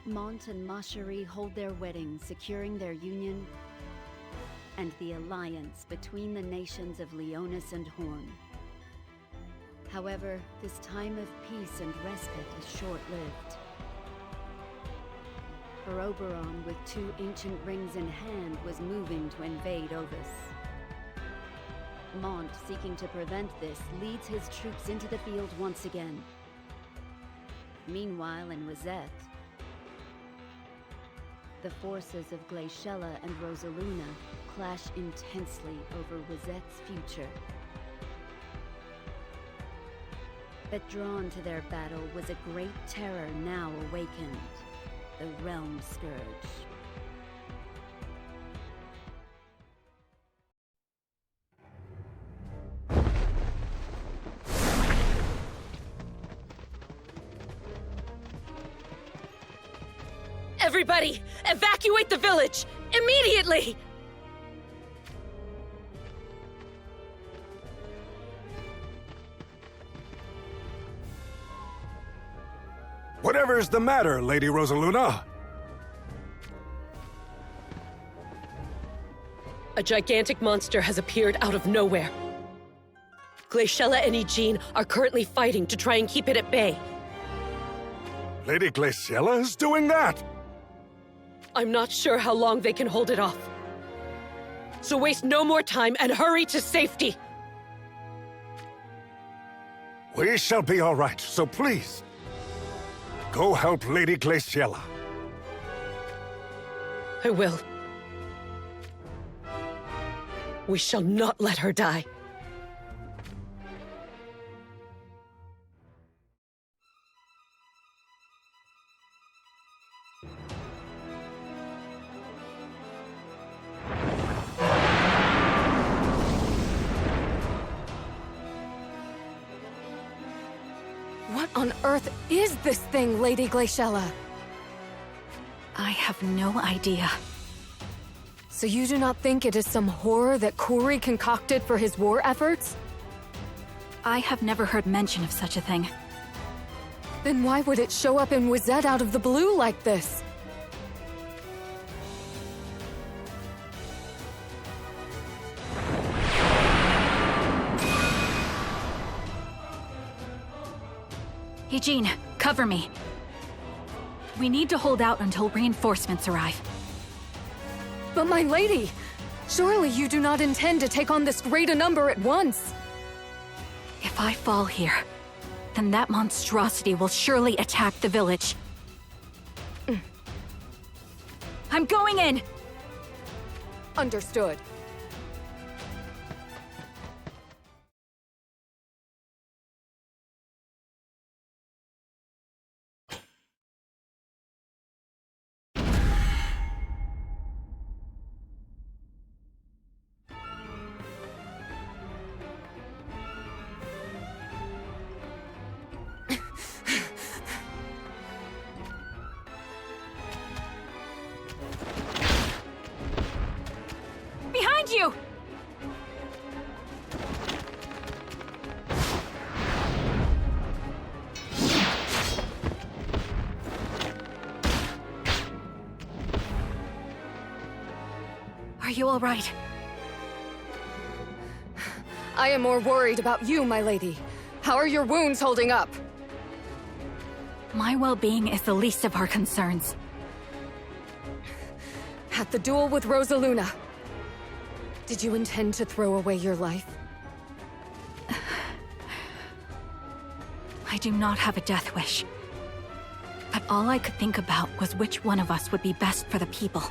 Mont and Macherie hold their wedding, securing their union and the alliance between the nations of Leonis and Horn. However, this time of peace and respite is short-lived. For Oberon, with 2 ancient rings in hand, was moving to invade Ovis. Mont, seeking to prevent this, leads his troops into the field once again. Meanwhile, in Rosette, the forces of Glaciella and Rosaluna clash intensely over Rosette's future. But drawn to their battle was a great terror now awakened, the Realm Scourge. Everybody, evacuate the village! Immediately! Whatever's the matter, Lady Rosaluna? A gigantic monster has appeared out of nowhere. Glaciella and Eugene are currently fighting to try and keep it at bay. Lady Glaciella is doing that? I'm not sure how long they can hold it off. So waste no more time and hurry to safety! We shall be all right, so please, go help Lady Glaciella. I will. We shall not let her die. What on earth is this thing, Lady Glaciella? I have no idea. So you do not think it is some horror that Kuri concocted for his war efforts? I have never heard mention of such a thing. Then why would it show up in Wizette out of the blue like this? Eugene, cover me. We need to hold out until reinforcements arrive. But my lady, surely you do not intend to take on this great a number at once? If I fall here, then that monstrosity will surely attack the village. I'm going in! Understood. Behind you! Are you all right? I am more worried about you, my lady. How are your wounds holding up? My well-being is the least of our concerns. At the duel with Rosaluna, did you intend to throw away your life? I do not have a death wish. But all I could think about was which one of us would be best for the people.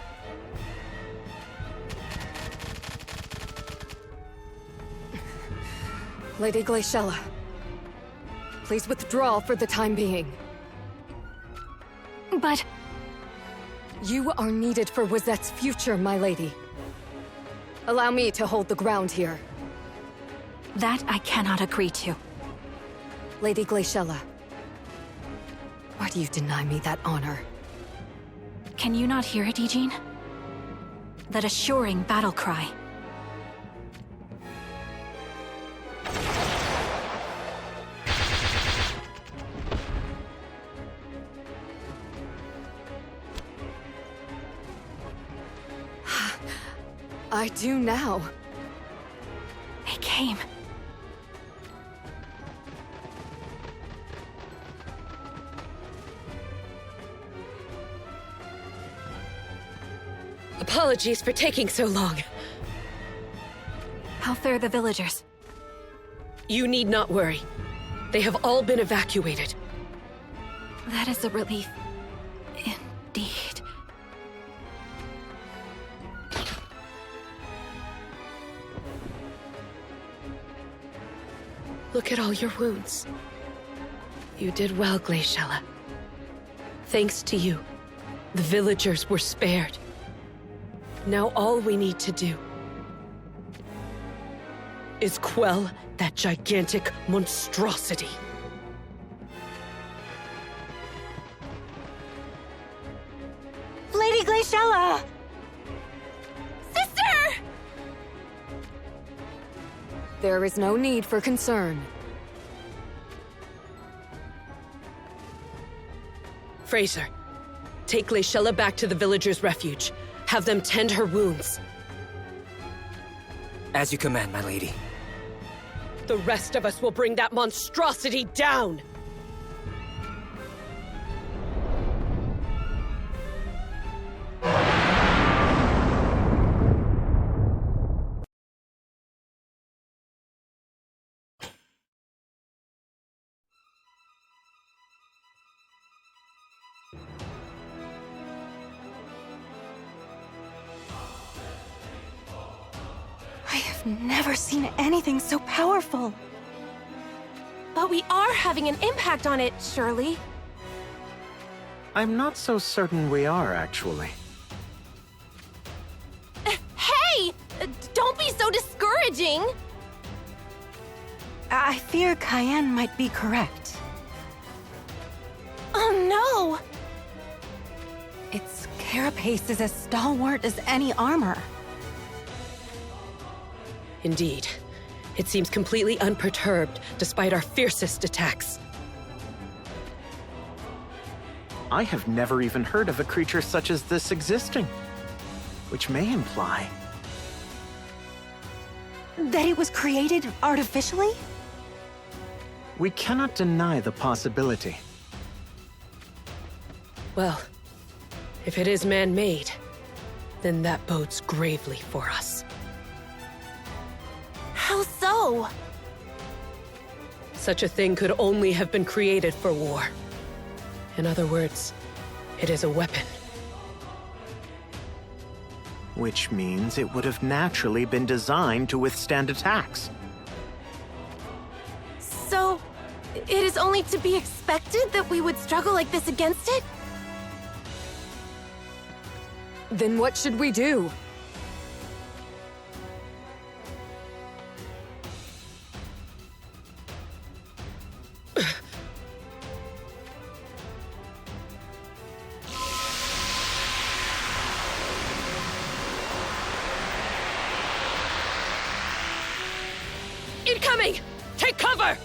Lady Glaciella, please withdraw for the time being. But... You are needed for Wizette's future, my lady. Allow me to hold the ground here. that I cannot agree to. Lady Glaciella, why do you deny me that honor? Can you not hear it, Eugene? That assuring battle cry. I do now. They came. Apologies for taking so long. How fare the villagers? You need not worry. They have all been evacuated. That is a relief. Indeed. Look at all your wounds. You did well, Glaciella. Thanks to you, the villagers were spared. Now all we need to do is quell that gigantic monstrosity. Lady Glaciella! Sister! There is no need for concern. Fraser, take Glaciella back to the villagers' refuge. Have them tend her wounds. As you command, my lady. The rest of us will bring that monstrosity down! I have never seen anything so powerful. But we are having an impact on it, surely. I'm not so certain we are, actually. Hey! Don't be so discouraging! I fear Cayenne might be correct. Oh no! Its carapace is as stalwart as any armor. Indeed. It seems completely unperturbed, despite our fiercest attacks. I have never even heard of a creature such as this existing. Which may imply... That it was created artificially? we cannot deny the possibility. Well, if it is man-made, then that bodes gravely for us. How so? Such a thing could only have been created for war. In other words, it is a weapon. Which means it would have naturally been designed to withstand attacks. So, it is only to be expected that we would struggle like this against it? Then what should we do? Incoming! Take cover!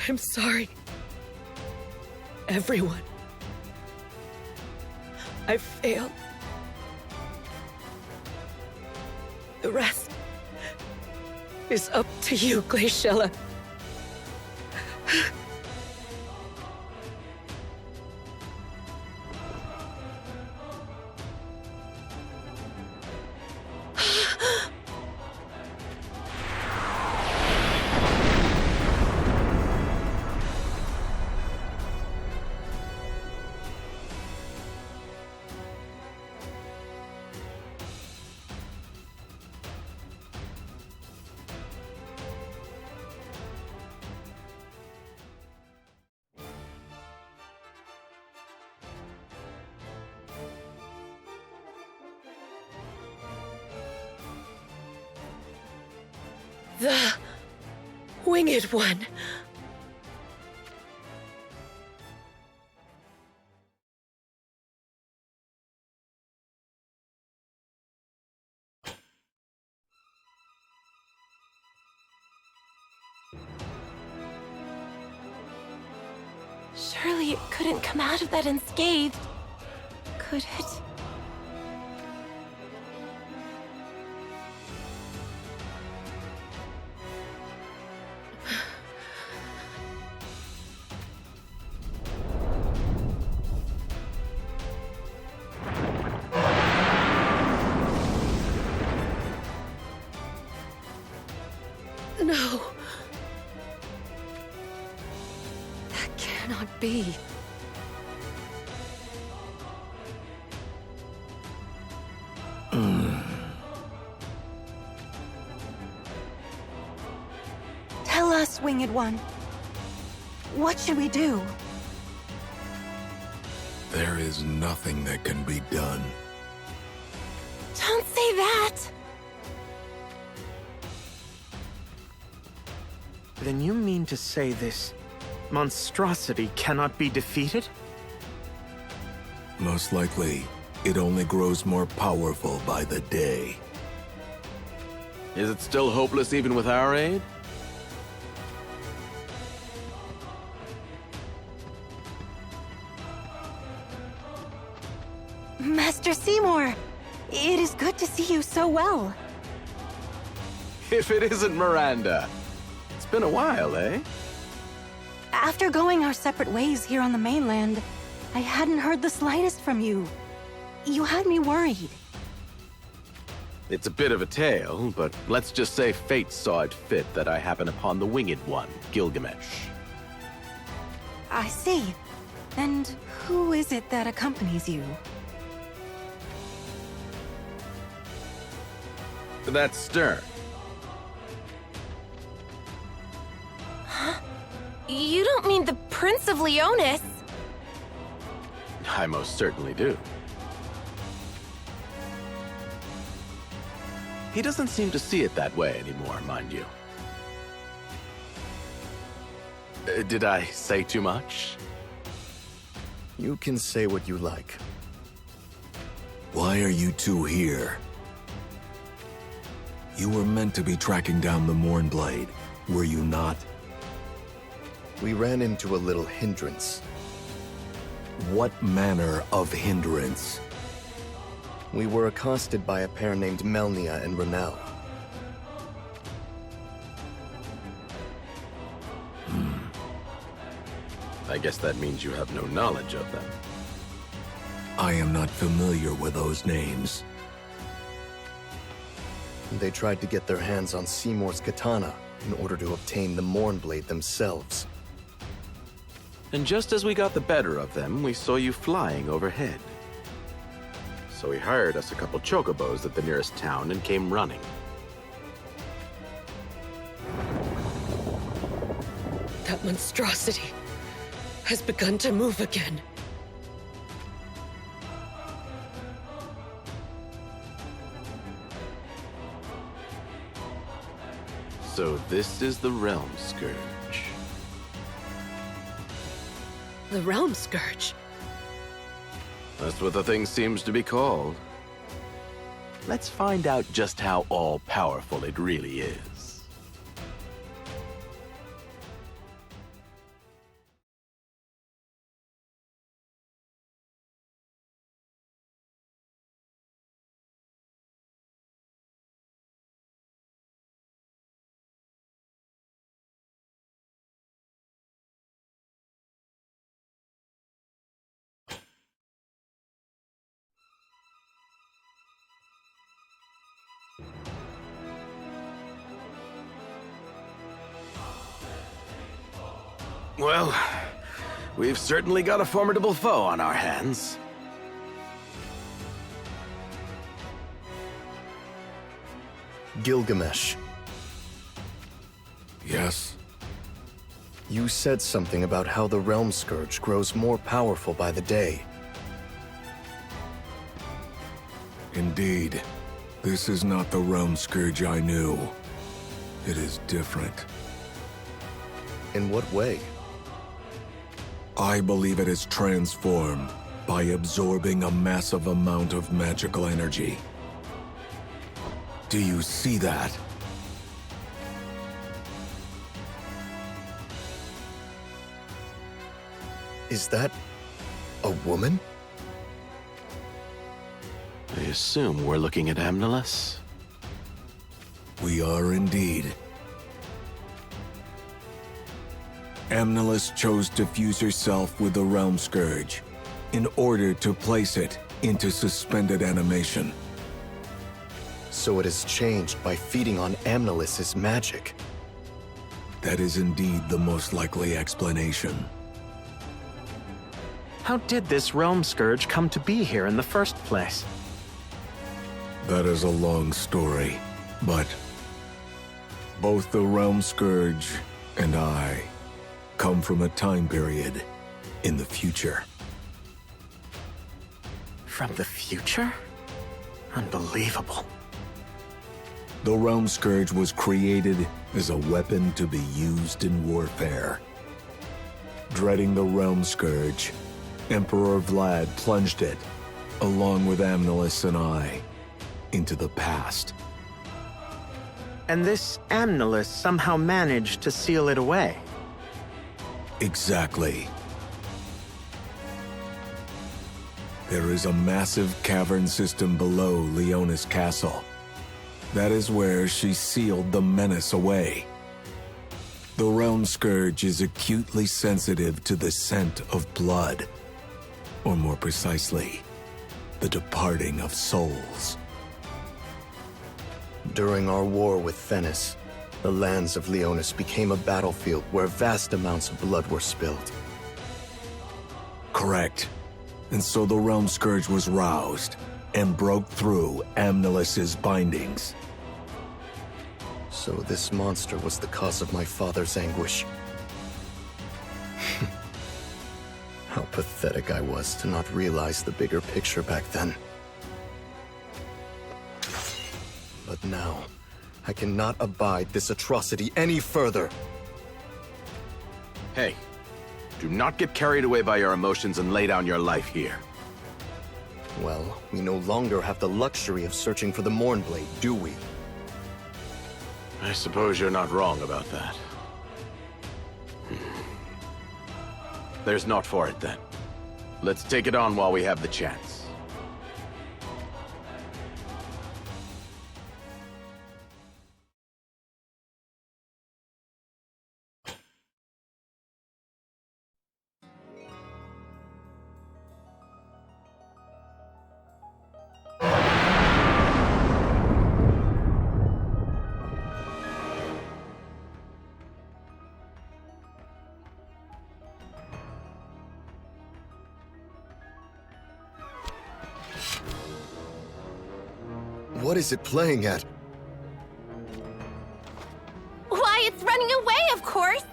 I'm sorry. Everyone. I failed. The rest is up to you, Glaciella. The Winged One. Surely it couldn't come out of that unscathed, could it? No. That cannot be. Tell us, Winged One. What should we do? There is nothing that can be done. Don't say that! Then you mean to say this monstrosity cannot be defeated? Most likely, it only grows more powerful by the day. Is it still hopeless even with our aid? Master Seymour! It is good to see you so well. If it isn't Miranda. It's been a while, eh? After going our separate ways here on the mainland, I hadn't heard the slightest from you. You had me worried. It's a bit of a tale, but let's just say fate saw it fit that I happen upon the Winged One, Gilgamesh. I see. And who is it that accompanies you? That's Stern. You don't mean the Prince of Leonis? I most certainly do. He doesn't seem to see it that way anymore, mind you. Did I say too much? You can say what you like. Why are you two here? You were meant to be tracking down the Mournblade, were you not? We ran into a little hindrance. What manner of hindrance? We were accosted by a pair named Melnia and Renel. I guess that means you have no knowledge of them. I am not familiar with those names. They tried to get their hands on Seymour's katana in order to obtain the Mournblade themselves. And just as we got the better of them, we saw you flying overhead. So we hired us a couple chocobos at the nearest town and came running. That monstrosity has begun to move again. So this is the Realm Scourge. The Realm Scourge. That's what the thing seems to be called. Let's find out just how all-powerful it really is. Well, we've certainly got a formidable foe on our hands. Gilgamesh. Yes? You said something about how the Realm Scourge grows more powerful by the day. Indeed. This is not the Realm Scourge I knew. It is different. In what way? I believe it is transformed by absorbing a massive amount of magical energy. Do you see that? Is that a woman? I assume we're looking at Amnilus? We are indeed. Amnilus chose to fuse herself with the Realm Scourge in order to place it into suspended animation. So it is changed by feeding on Amnilus's magic. That is indeed the most likely explanation. How did this Realm Scourge come to be here in the first place? That is a long story, but both the Realm Scourge and I come from a time period in the future. From the future? Unbelievable. The Realm Scourge was created as a weapon to be used in warfare. Dreading the Realm Scourge, Emperor Vlad plunged it, along with Amnilus and I, into the past. And this Amnilus somehow managed to seal it away. Exactly. There is a massive cavern system below Leona's castle. That is where she sealed the menace away. The Realm Scourge is acutely sensitive to the scent of blood. Or more precisely, the departing of souls. During our war with Venice, the lands of Leonis became a battlefield where vast amounts of blood were spilled. Correct. And so the Realm Scourge was roused and broke through Amnilus's bindings. So this monster was the cause of my father's anguish. How pathetic I was to not realize the bigger picture back then. But now, I cannot abide this atrocity any further. Hey, do not get carried away by your emotions and lay down your life here. Well, we no longer have the luxury of searching for the Mournblade, do we? I suppose you're not wrong about that. There's naught for it then. Let's take it on while we have the chance. What is it playing at? Why, it's running away, of course!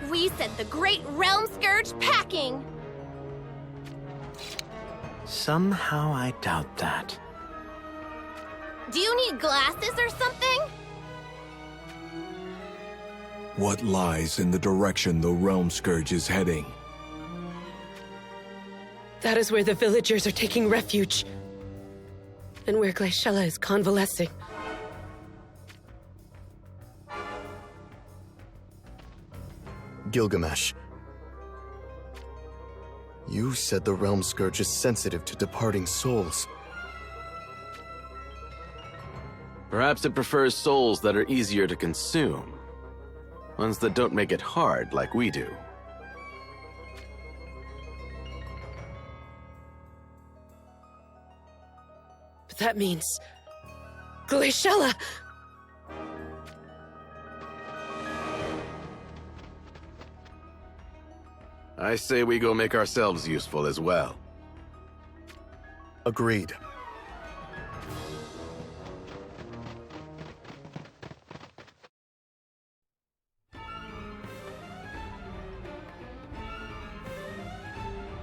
We sent the Great Realm Scourge packing! Somehow I doubt that. Do you need glasses or something? What lies in the direction the Realm Scourge is heading? That is where the villagers are taking refuge. And where Glaciella is convalescing. Gilgamesh. You said the Realm Scourge is sensitive to departing souls. Perhaps it prefers souls that are easier to consume. Ones that don't make it hard like we do. But that means... Glaciella! I say we go make ourselves useful as well. Agreed.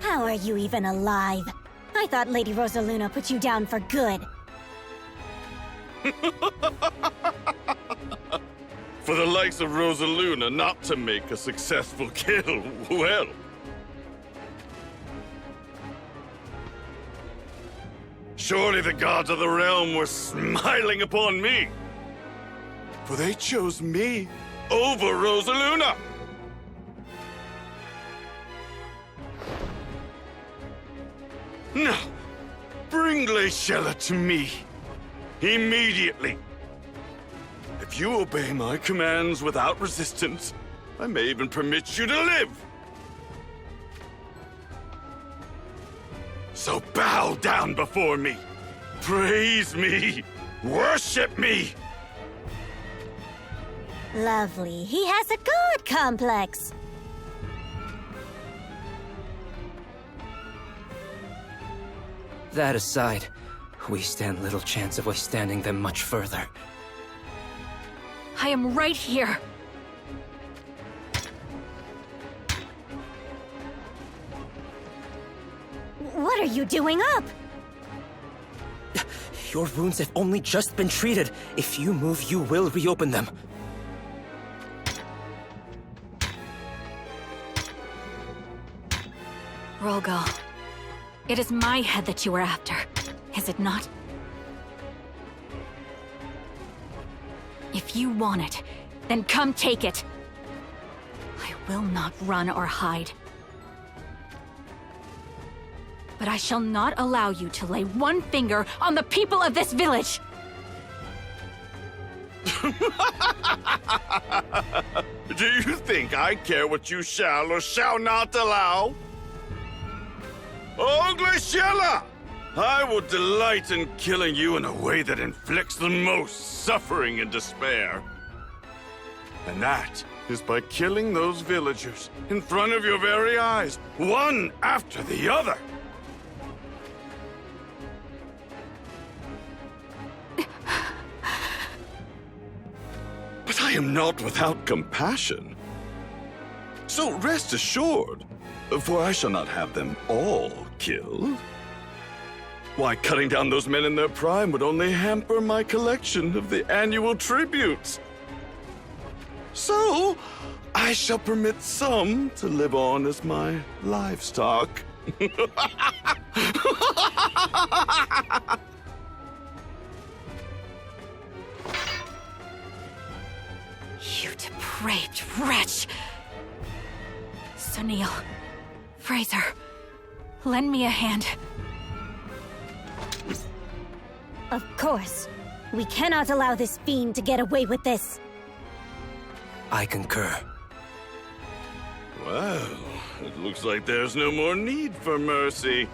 How are you even alive? I thought Lady Rosaluna put you down for good. For the likes of Rosaluna not to make a successful kill, well... Surely the gods of the realm were smiling upon me. For they chose me over Rosaluna. Now, bring Glaciella to me. Immediately. If you obey my commands without resistance, I may even permit you to live. So bow down before me. Praise me. Worship me. Lovely. He has a god complex. That aside, we stand little chance of withstanding them much further. I am right here. What are you doing up? Your wounds have only just been treated. If you move, you will reopen them. Rolgal, it is my head that you are after, is it not? If you want it, then come take it. I will not run or hide. But I shall not allow you to lay one finger on the people of this village! Do you think I care what you shall or shall not allow? Oh, Glaciella! I will delight in killing you in a way that inflicts the most suffering and despair. And that is by killing those villagers in front of your very eyes, one after the other. But I am not without compassion. So rest assured, for I shall not have them all killed. Why, cutting down those men in their prime would only hamper my collection of the annual tributes. So, I shall permit some to live on as my livestock. You depraved wretch! Sunil, Fraser, lend me a hand. Of course. We cannot allow this fiend to get away with this. I concur. Well, it looks like there's no more need for mercy.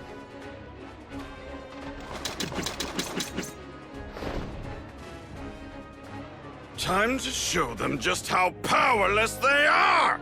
Time to show them just how powerless they are!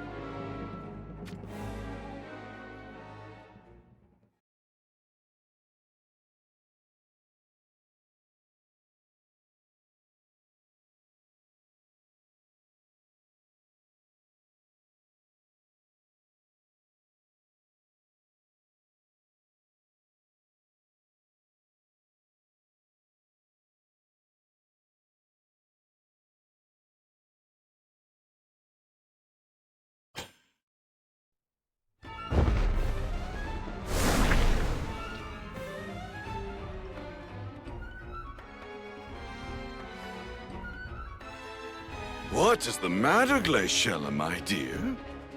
What is the matter, Glaciella, my dear?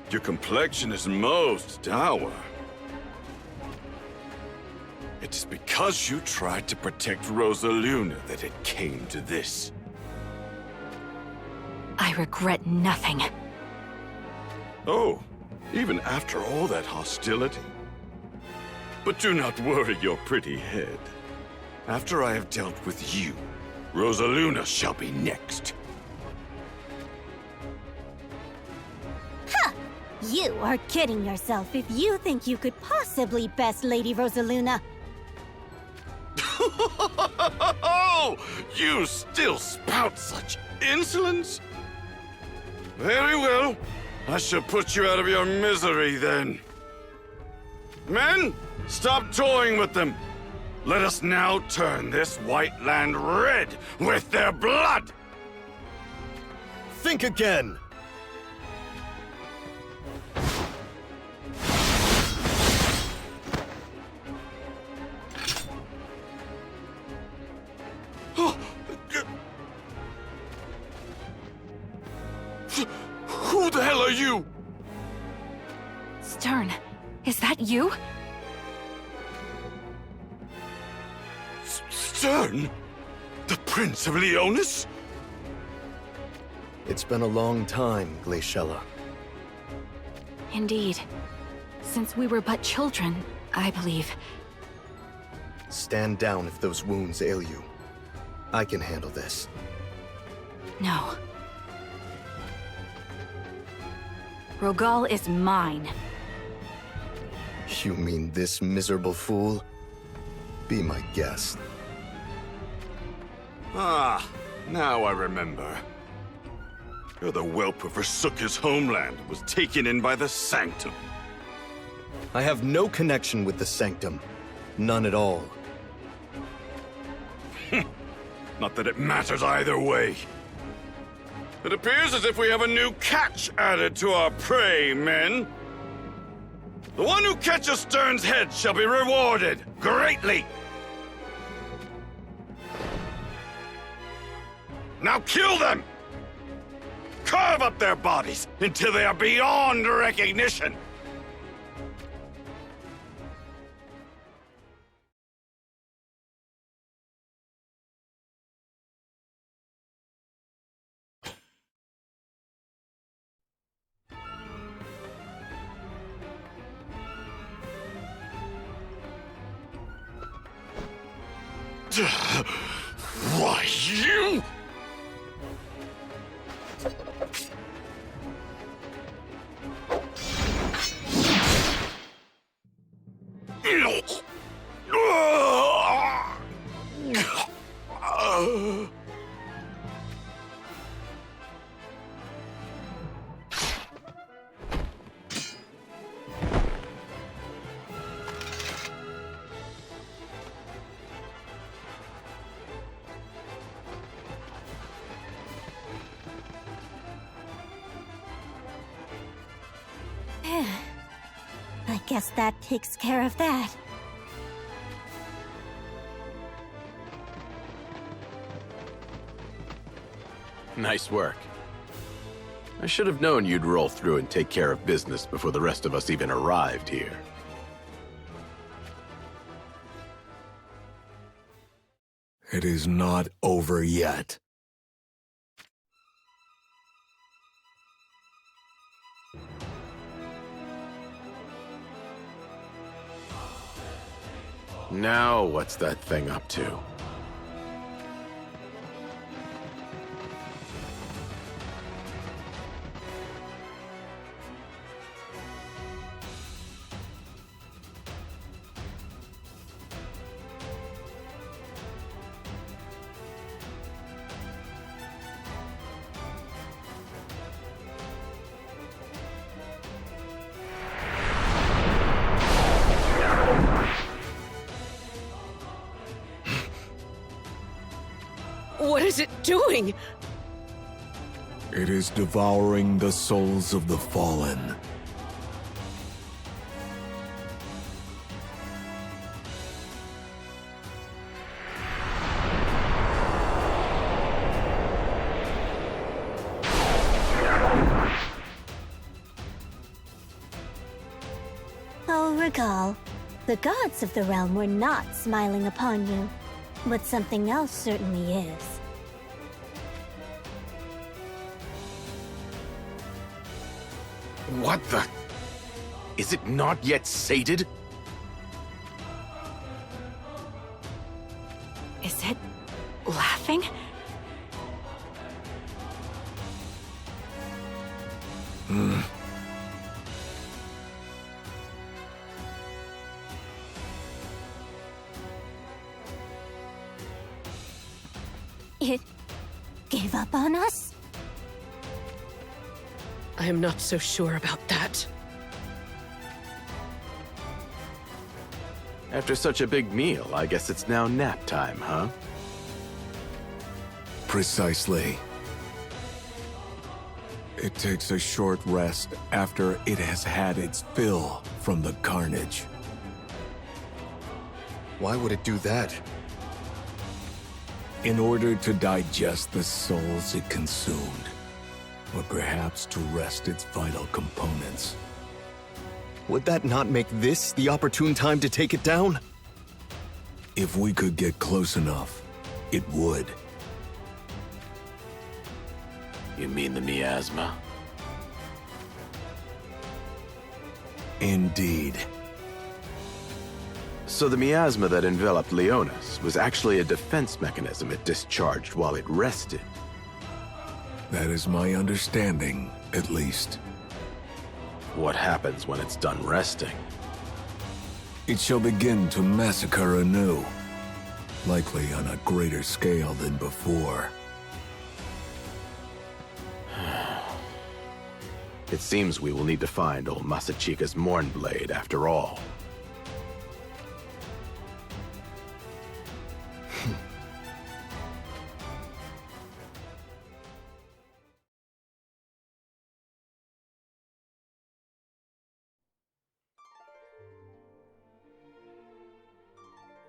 Your complexion is most dour. It is because you tried to protect Rosaluna that it came to this. I regret nothing. Oh, even after all that hostility? But do not worry your pretty head. After I have dealt with you, Rosaluna shall be next. You are kidding yourself if you think you could possibly best Lady Rosaluna. Oh, you still spout such insolence? Very well. I shall put you out of your misery then. Men, stop toying with them. Let us now turn this white land red with their blood. think again! Who the hell are you? Stern, is that you? Stern? The Prince of Leonis? It's been a long time, Glaciella. Indeed. Since we were but children, I believe. Stand down if those wounds ail you. I can handle this. No. Rogal is mine. You mean this miserable fool? Be my guest. Ah, now I remember. You're the whelp who forsook his homeland and was taken in by the Sanctum. I have no connection with the Sanctum. None at all. Not that it matters either way. It appears as if we have a new catch added to our prey, men. The one who catches Stern's head shall be rewarded greatly. Now kill them! Carve up their bodies until they are beyond recognition! Why, you? I guess that takes care of that. Nice work. I should have known you'd roll through and take care of business before the rest of us even arrived here. It is not over yet. Now, what's that thing up to? What is it doing? It is devouring the souls of the fallen. Oh, Regal. The gods of the realm were not smiling upon you. But something else certainly is. What the? Is it not yet sated? Is it laughing? It gave up on us? I am not so sure about that. After such a big meal, I guess it's now nap time, huh? Precisely. It takes a short rest after it has had its fill from the carnage. Why would it do that? In order to digest the souls it consumed, or perhaps to rest its vital components. Would that not make this the opportune time to take it down? If we could get close enough, it would. You mean the miasma? Indeed. So the miasma that enveloped Leonis was actually a defense mechanism it discharged while it rested. That is my understanding, at least. What happens when it's done resting? It shall begin to massacre anew, likely on a greater scale than before. It seems we will need to find old Masachika's Mournblade after all.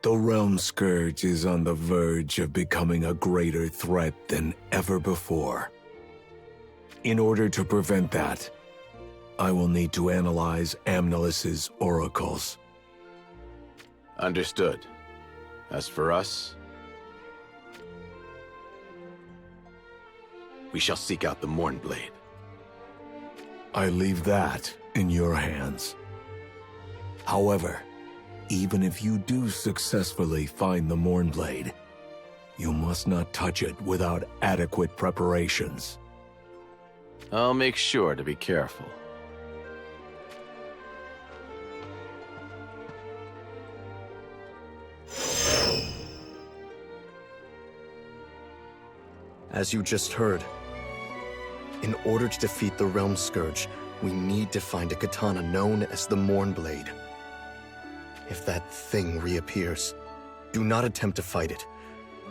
The Realm Scourge is on the verge of becoming a greater threat than ever before. In order to prevent that, I will need to analyze Amnelis's oracles. Understood. As for us, we shall seek out the Mournblade. I leave that in your hands. However, even if you do successfully find the Mournblade, you must not touch it without adequate preparations. I'll make sure to be careful. As you just heard, in order to defeat the Realm Scourge, we need to find a katana known as the Mournblade. If that thing reappears, do not attempt to fight it.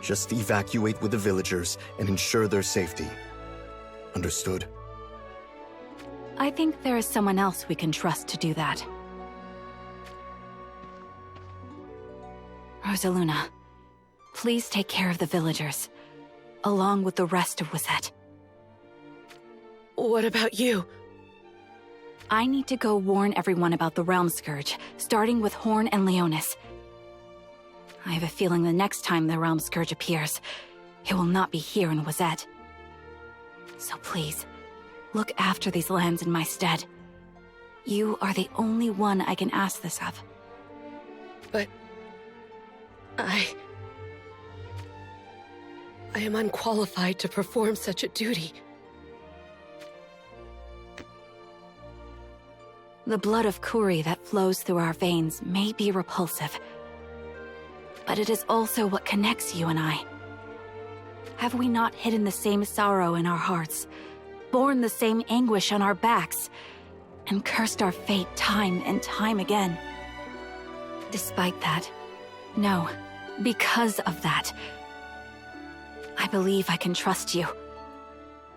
Just evacuate with the villagers and ensure their safety. Understood? I think there is someone else we can trust to do that. Rosaluna, please take care of the villagers, along with the rest of Wizette. What about you? I need to go warn everyone about the Realm Scourge, starting with Horn and Leonis. I have a feeling the next time the Realm Scourge appears, it will not be here in Wizette. So please, look after these lands in my stead. You are the only one I can ask this of. But... I am unqualified to perform such a duty. The blood of Kuri that flows through our veins may be repulsive, but it is also what connects you and I. Have we not hidden the same sorrow in our hearts, borne the same anguish on our backs, and cursed our fate time and time again? Despite that, no, because of that, I believe I can trust you.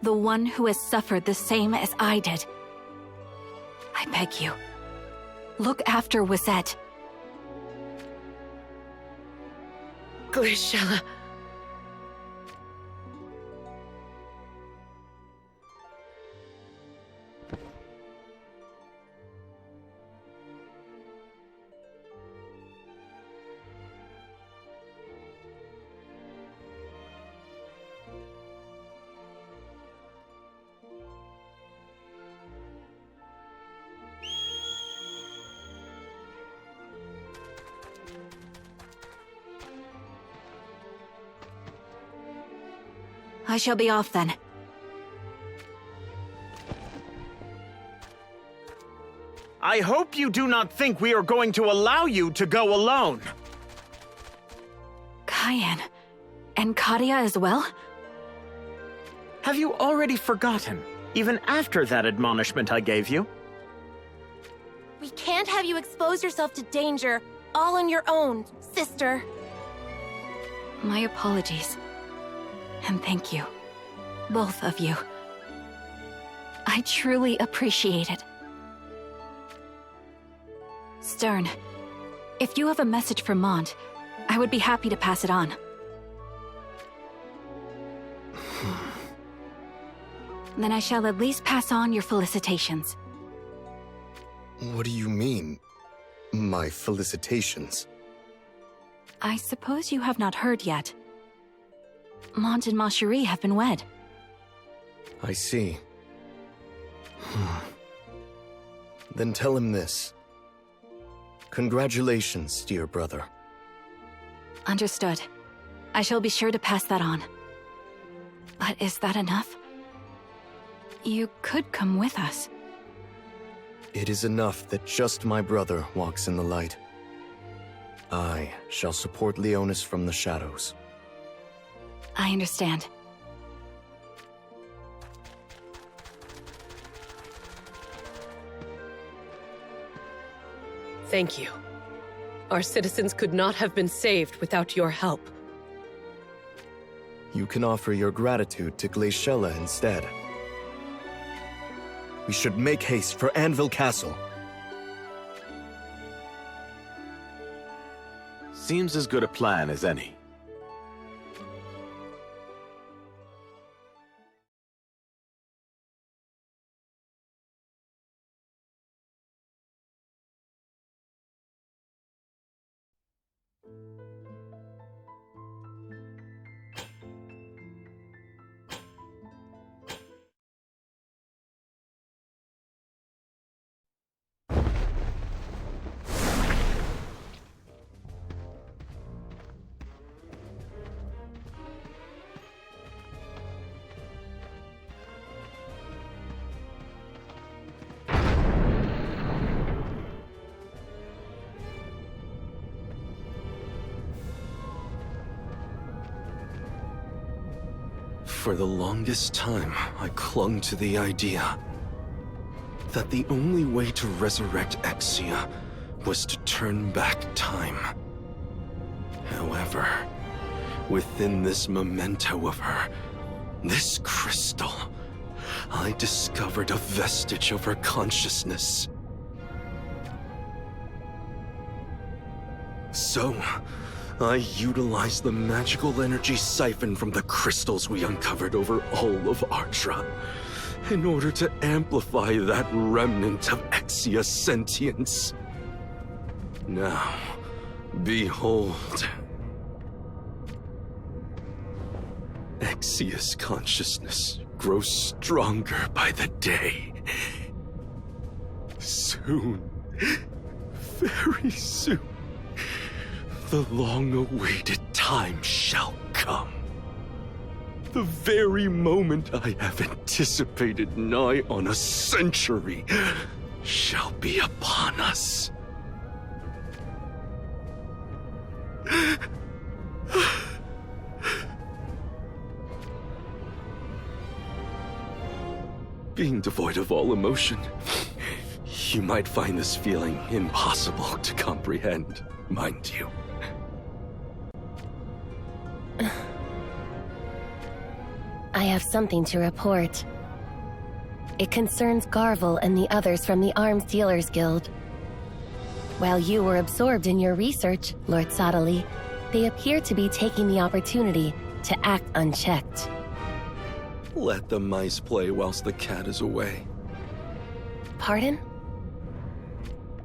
The one who has suffered the same as I did. I beg you, look after Wizette. Glaciella. I shall be off then. I hope you do not think we are going to allow you to go alone. Cayenne. And Kadia as well? Have you already forgotten, even after that admonishment I gave you? We can't have you expose yourself to danger all on your own, sister. My apologies. And thank you. Both of you. I truly appreciate it. Stern, if you have a message for Mont, I would be happy to pass it on. Then I shall at least pass on your felicitations. What do you mean, my felicitations? I suppose you have not heard yet. Mont and Ma Cherie have been wed. I see. Then tell him this. Congratulations, dear brother. Understood. I shall be sure to pass that on. But is that enough? You could come with us. It is enough that just my brother walks in the light. I shall support Leonis from the shadows. I understand. Thank you. Our citizens could not have been saved without your help. You can offer your gratitude to Glaciella instead. We should make haste for Anvil Castle. Seems as good a plan as any. For the longest time, I clung to the idea that the only way to resurrect Exia was to turn back time. However, within this memento of her, this crystal, I discovered a vestige of her consciousness. So, I utilized the magical energy siphoned from the crystals we uncovered over all of Ardra in order to amplify that remnant of Exia's sentience. Now, behold. Exia's consciousness grows stronger by the day. Soon, very soon, the long-awaited time shall come. The very moment I have anticipated nigh on a century shall be upon us. Being devoid of all emotion, you might find this feeling impossible to comprehend, mind you. I have something to report. It concerns Garvel and the others from the Arms Dealers Guild. While you were absorbed in your research, Lord Sadali, they appear to be taking the opportunity to act unchecked. Let the mice play whilst the cat is away. Pardon?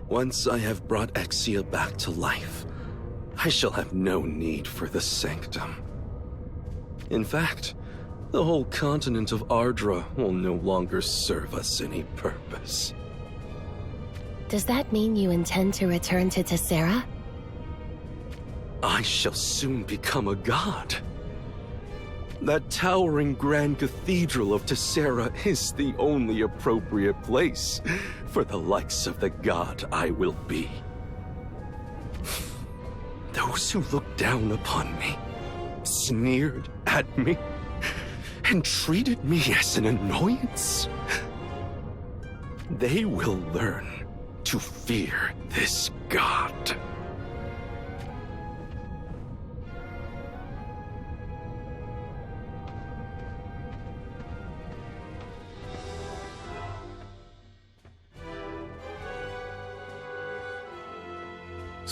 Once I have brought Exia back to life, I shall have no need for the Sanctum. In fact, the whole continent of Ardra will no longer serve us any purpose. Does that mean you intend to return to Tessera? I shall soon become a god. That towering grand cathedral of Tessera is the only appropriate place for the likes of the god I will be. Those who looked down upon me, sneered at me, and treated me as an annoyance, they will learn to fear this god.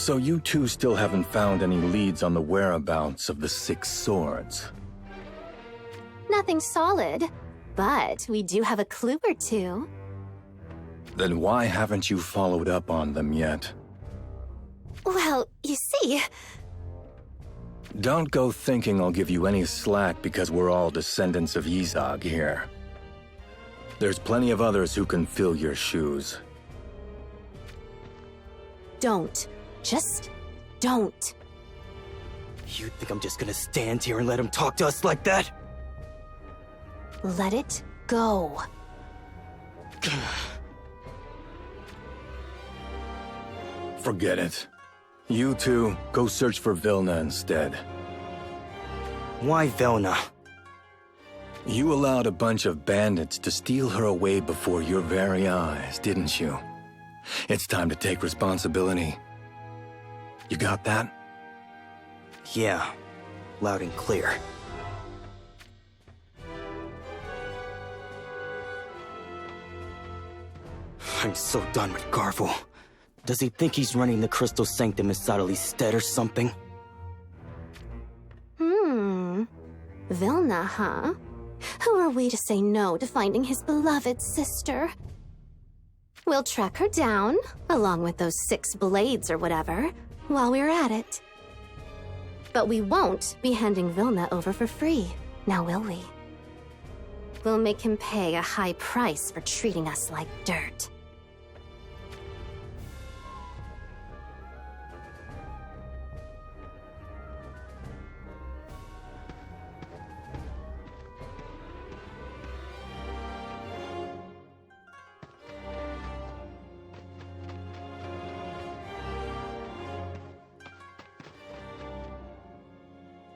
So you two still haven't found any leads on the whereabouts of the 6 swords? Nothing solid, but we do have a clue or two. Then why haven't you followed up on them yet? Well, you see... Don't go thinking I'll give you any slack because we're all descendants of Yzog here. There's plenty of others who can fill your shoes. Don't. Just don't. You think I'm just gonna stand here and let him talk to us like that? Let it go. Forget it. You two, go search for Vilna instead. Why Vilna? You allowed a bunch of bandits to steal her away before your very eyes, didn't you? It's time to take responsibility. You got that? Yeah, loud and clear. I'm so done with Garvel. Does he think he's running the Crystal Sanctum as subtly stead or something? Vilna, huh? Who are we to say no to finding his beloved sister? We'll track her down, along with those 6 blades or whatever, while we're at it. But we won't be handing Vilna over for free, now will we? We'll make him pay a high price for treating us like dirt.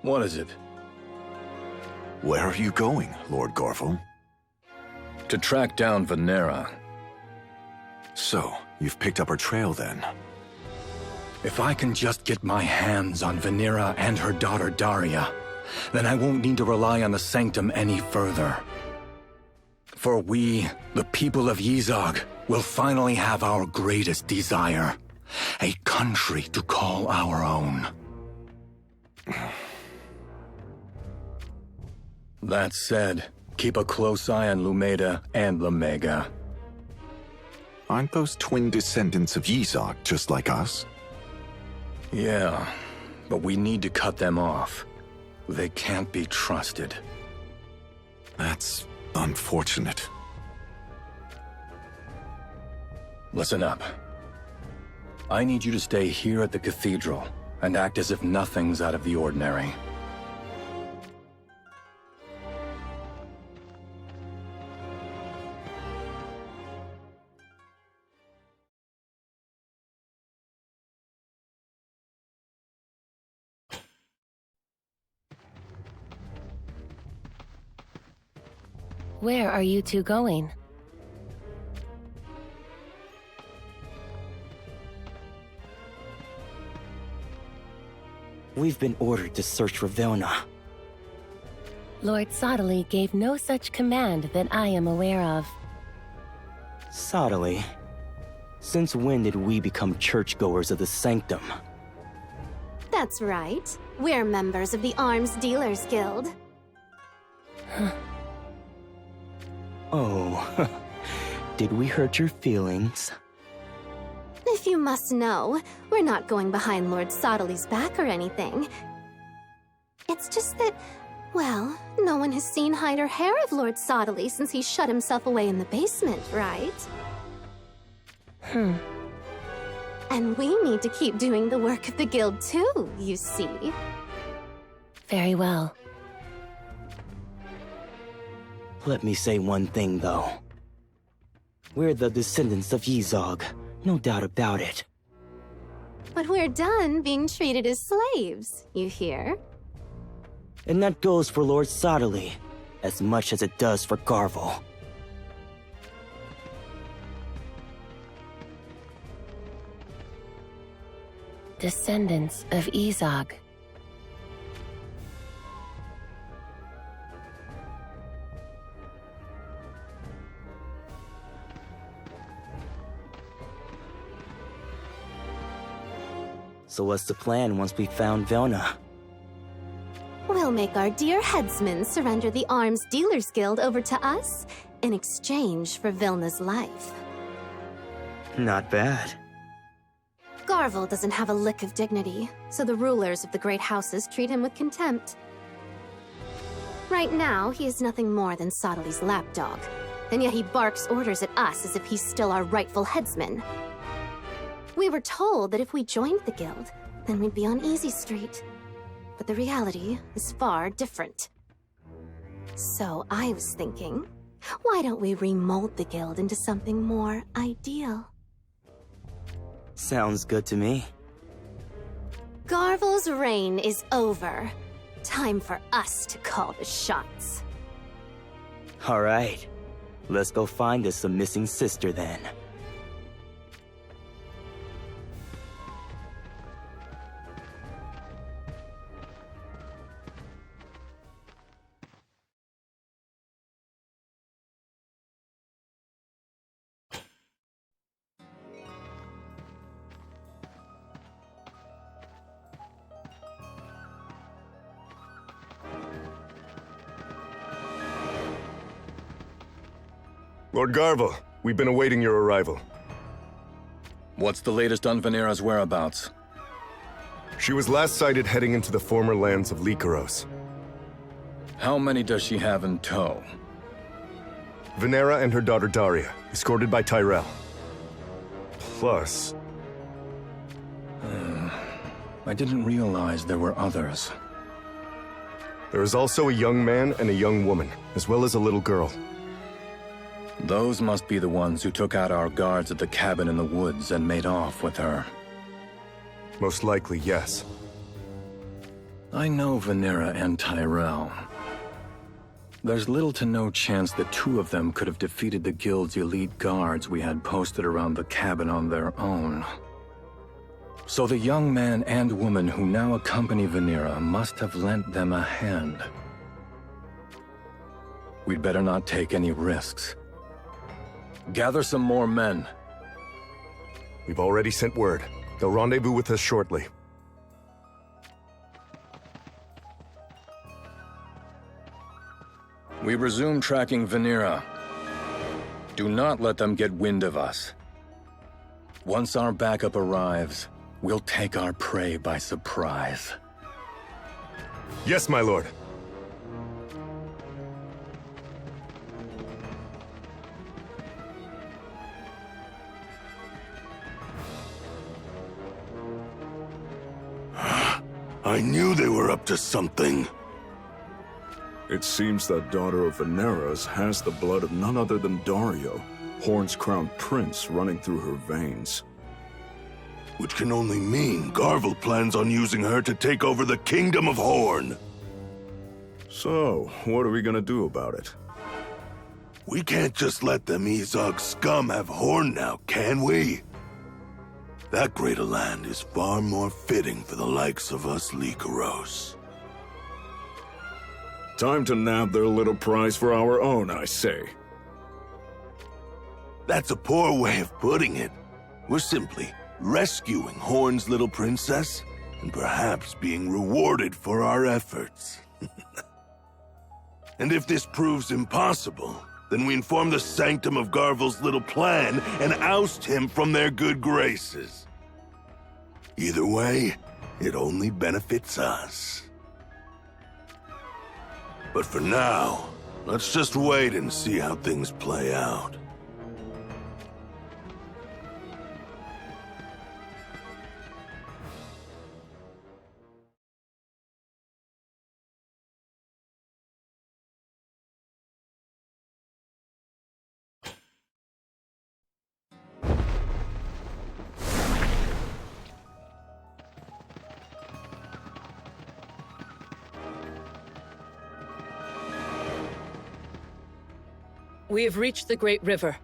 What is it? Where are you going, Lord Garvel? To track down Venera. So, you've picked up her trail then? If I can just get my hands on Venera and her daughter Daria, then I won't need to rely on the Sanctum any further. For we, the people of Yzog, will finally have our greatest desire. A country to call our own. That said, keep a close eye on Lumeda and Lamega. Aren't those twin descendants of Yzog just like us? Yeah, but we need to cut them off. They can't be trusted. That's unfortunate. Listen up. I need you to stay here at the cathedral and act as if nothing's out of the ordinary. Where are you two going? We've been ordered to search for Vilna. Lord Sottily gave no such command that I am aware of. Sottily? Since when did we become churchgoers of the Sanctum? That's right. We're members of the Arms Dealers Guild. Oh, did we hurt your feelings? If you must know, we're not going behind Lord Sottily's back or anything. It's just that, well, no one has seen hide or hair of Lord Sottily since he shut himself away in the basement, right? And we need to keep doing the work of the guild too, you see. Very well. Let me say one thing, though. We're the descendants of Yzog, no doubt about it. But we're done being treated as slaves, you hear? And that goes for Lord Sottily, as much as it does for Garvel. Descendants of Yzog. So what's the plan once we found Vilna? We'll make our dear headsman surrender the Arms Dealers Guild over to us in exchange for Vilna's life. Not bad. Garvel doesn't have a lick of dignity, so the rulers of the great houses treat him with contempt. Right now, he is nothing more than Sottely's lapdog, and yet he barks orders at us as if he's still our rightful headsman. We were told that if we joined the guild, then we'd be on Easy Street. But the reality is far different. So I was thinking, why don't we remold the guild into something more ideal? Sounds good to me. Garvel's reign is over. Time for us to call the shots. All right. Let's go find us a missing sister then. Lord Garvel, we've been awaiting your arrival. What's the latest on Venera's whereabouts? She was last sighted heading into the former lands of Lycaros. How many does she have in tow? Venera and her daughter Daria, escorted by Tyrell. Plus... I didn't realize there were others. There is also a young man and a young woman, as well as a little girl. Those must be the ones who took out our guards at the cabin in the woods and made off with her. Most likely, yes. I know Venera and Tyrell. There's little to no chance that two of them could have defeated the guild's elite guards we had posted around the cabin on their own. So the young man and woman who now accompany Venera must have lent them a hand. We'd better not take any risks. Gather some more men. We've already sent word. They'll rendezvous with us shortly. We resume tracking Venera. Do not let them get wind of us. Once our backup arrives, we'll take our prey by surprise. Yes, my lord. I knew they were up to something. It seems that daughter of Venera's has the blood of none other than Dario, Horn's crown prince, running through her veins. Which can only mean Garvel plans on using her to take over the Kingdom of Horn. So, what are we gonna do about it? We can't just let them Izog scum have Horn now, can we? That great a land is far more fitting for the likes of us Lycaros. Time to nab their little prize for our own, I say. That's a poor way of putting it. We're simply rescuing Horn's little princess, and perhaps being rewarded for our efforts. And if this proves impossible, then we inform the Sanctum of Garvel's little plan and oust him from their good graces. Either way, it only benefits us. But for now, let's just wait and see how things play out. We have reached the Great River.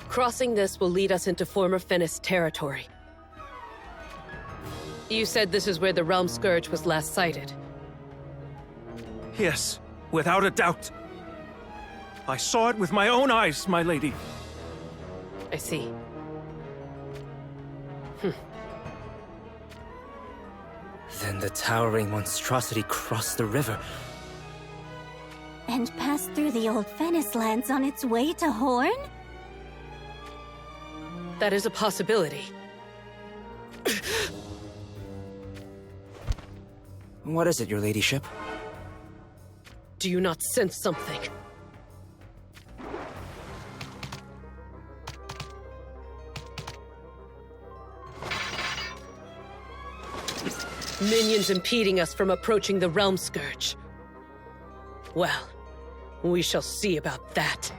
Crossing this will lead us into former Fennis territory. You said this is where the Realm Scourge was last sighted. Yes, without a doubt. I saw it with my own eyes, my lady. I see. Then the towering monstrosity crossed the river. And passed through the old Fennis lands on its way to Horn? That is a possibility. What is it, your ladyship? Do you not sense something? Minions impeding us from approaching the Realm Scourge. Well, we shall see about that.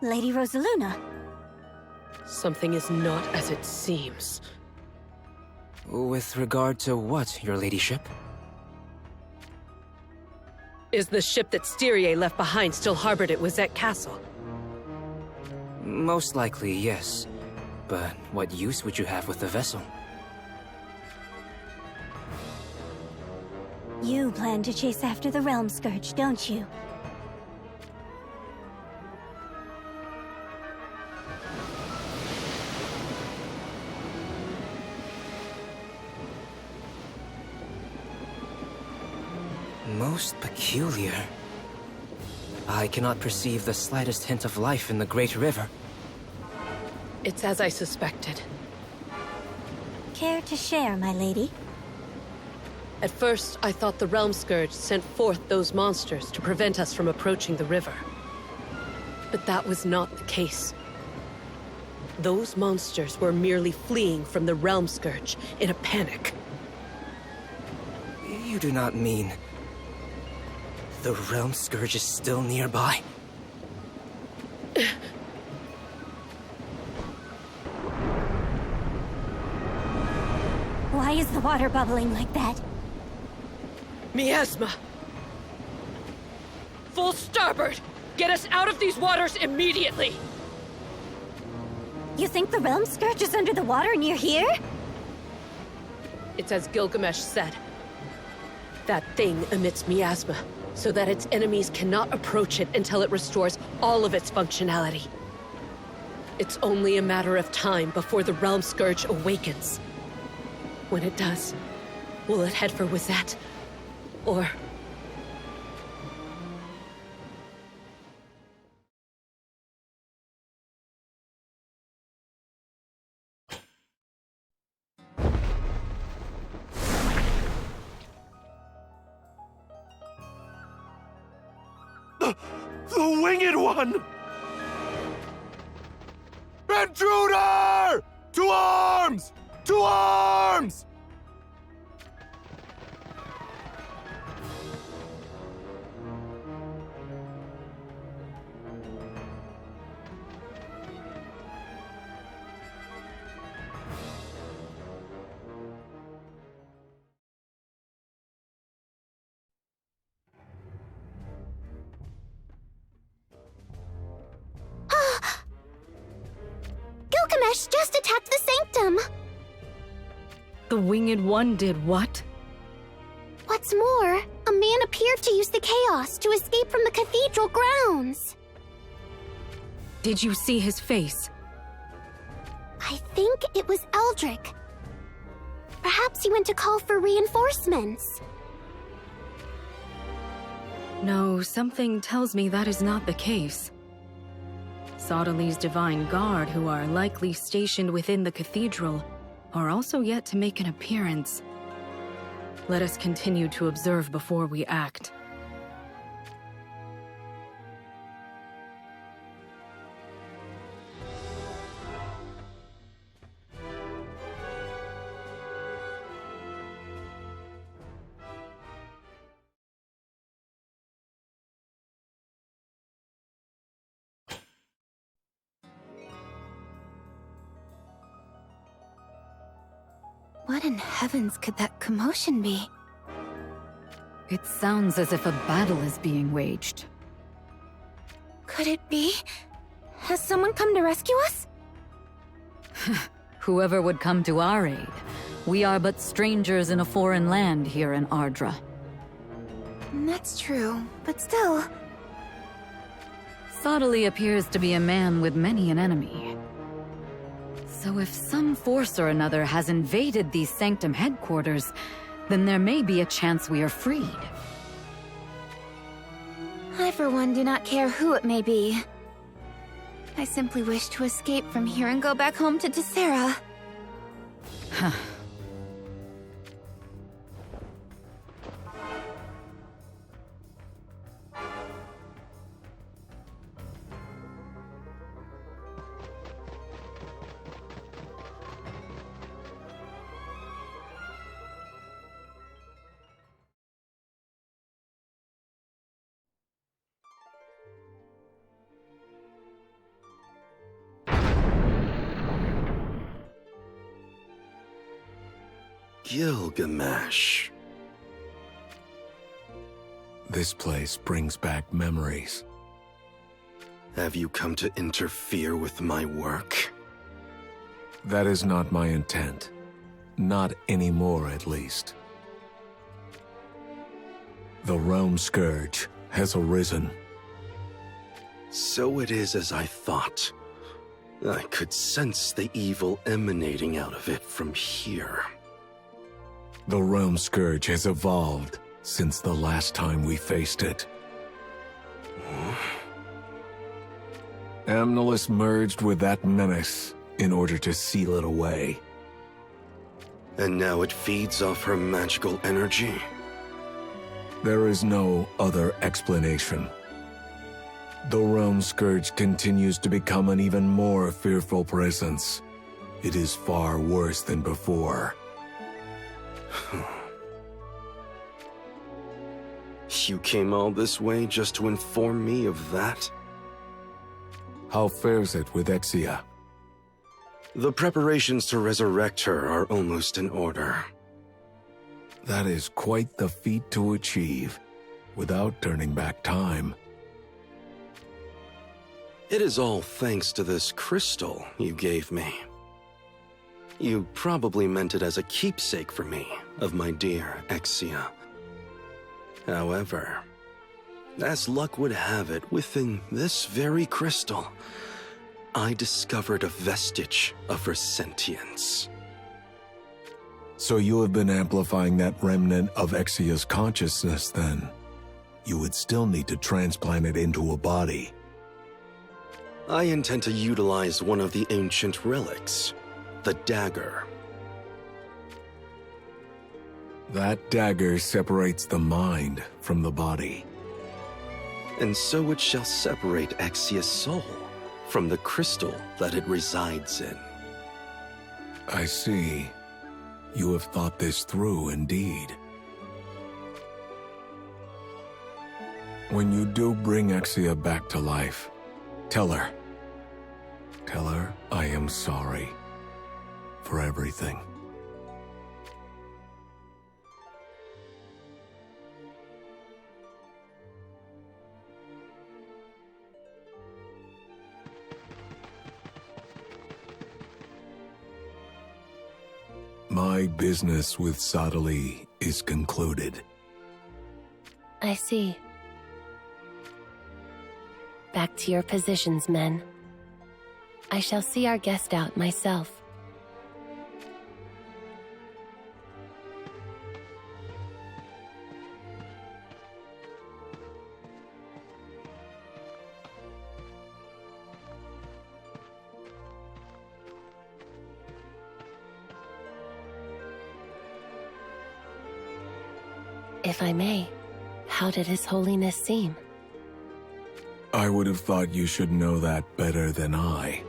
Lady Rosaluna. Something is not as it seems. With regard to what, your ladyship? Is the ship that Styria left behind still harbored at Wizette Castle? Most likely, yes. But what use would you have with the vessel? You plan to chase after the Realm Scourge, don't you? Most peculiar. I cannot perceive the slightest hint of life in the Great River. It's as I suspected. Care to share, my lady? At first, I thought the Realm Scourge sent forth those monsters to prevent us from approaching the river. But that was not the case. Those monsters were merely fleeing from the Realm Scourge in a panic. You do not mean... the Realm Scourge is still nearby? Why is the water bubbling like that? Miasma! Full starboard! Get us out of these waters immediately! You think the Realm Scourge is under the water near here? It's as Gilgamesh said. That thing emits miasma, so that its enemies cannot approach it until it restores all of its functionality. It's only a matter of time before the Realm Scourge awakens. When it does, will it head for Wizette? Or... The Winged One! Intruder! To arms! To arms! Gilgamesh just attacked the Sanctum! The Winged One did what? What's more, a man appeared to use the chaos to escape from the cathedral grounds. Did you see his face? I think it was Eldric. Perhaps he went to call for reinforcements. No, something tells me that is not the case. Sodali's Divine Guard, who are likely stationed within the cathedral, are also yet to make an appearance. Let us continue to observe before we act. What in heavens could that commotion be? It sounds as if a battle is being waged. Could it be? Has someone come to rescue us? Whoever would come to our aid. We are but strangers in a foreign land here in Ardra. That's true, but still... Subtly appears to be a man with many an enemy. So if some force or another has invaded these Sanctum headquarters, then there may be a chance we are freed. I for one do not care who it may be. I simply wish to escape from here and go back home to Tessera. Huh. Gilgamesh. This place brings back memories. Have you come to interfere with my work? That is not my intent. Not anymore, at least. The Realm Scourge has arisen. So it is as I thought. I could sense the evil emanating out of it from here. The Realm Scourge has evolved since the last time we faced it. Amnelis merged with that menace in order to seal it away. And now it feeds off her magical energy? There is no other explanation. The Realm Scourge continues to become an even more fearful presence. It is far worse than before. You came all this way just to inform me of that? How fares it with Exia? The preparations to resurrect her are almost in order. That is quite the feat to achieve, without turning back time. It is all thanks to this crystal you gave me. You probably meant it as a keepsake for me, of my dear Exia. However, as luck would have it, within this very crystal, I discovered a vestige of her sentience. So you have been amplifying that remnant of Exia's consciousness, then? You would still need to transplant it into a body. I intend to utilize one of the ancient relics, the dagger. That dagger separates the mind from the body. And so it shall separate Exia's soul from the crystal that it resides in. I see. You have thought this through, indeed. When you do bring Exia back to life, tell her. Tell her I am sorry for everything. My business with Sadali is concluded. I see. Back to your positions, men. I shall see our guest out myself. If I may, how did His Holiness seem? I would have thought you should know that better than I.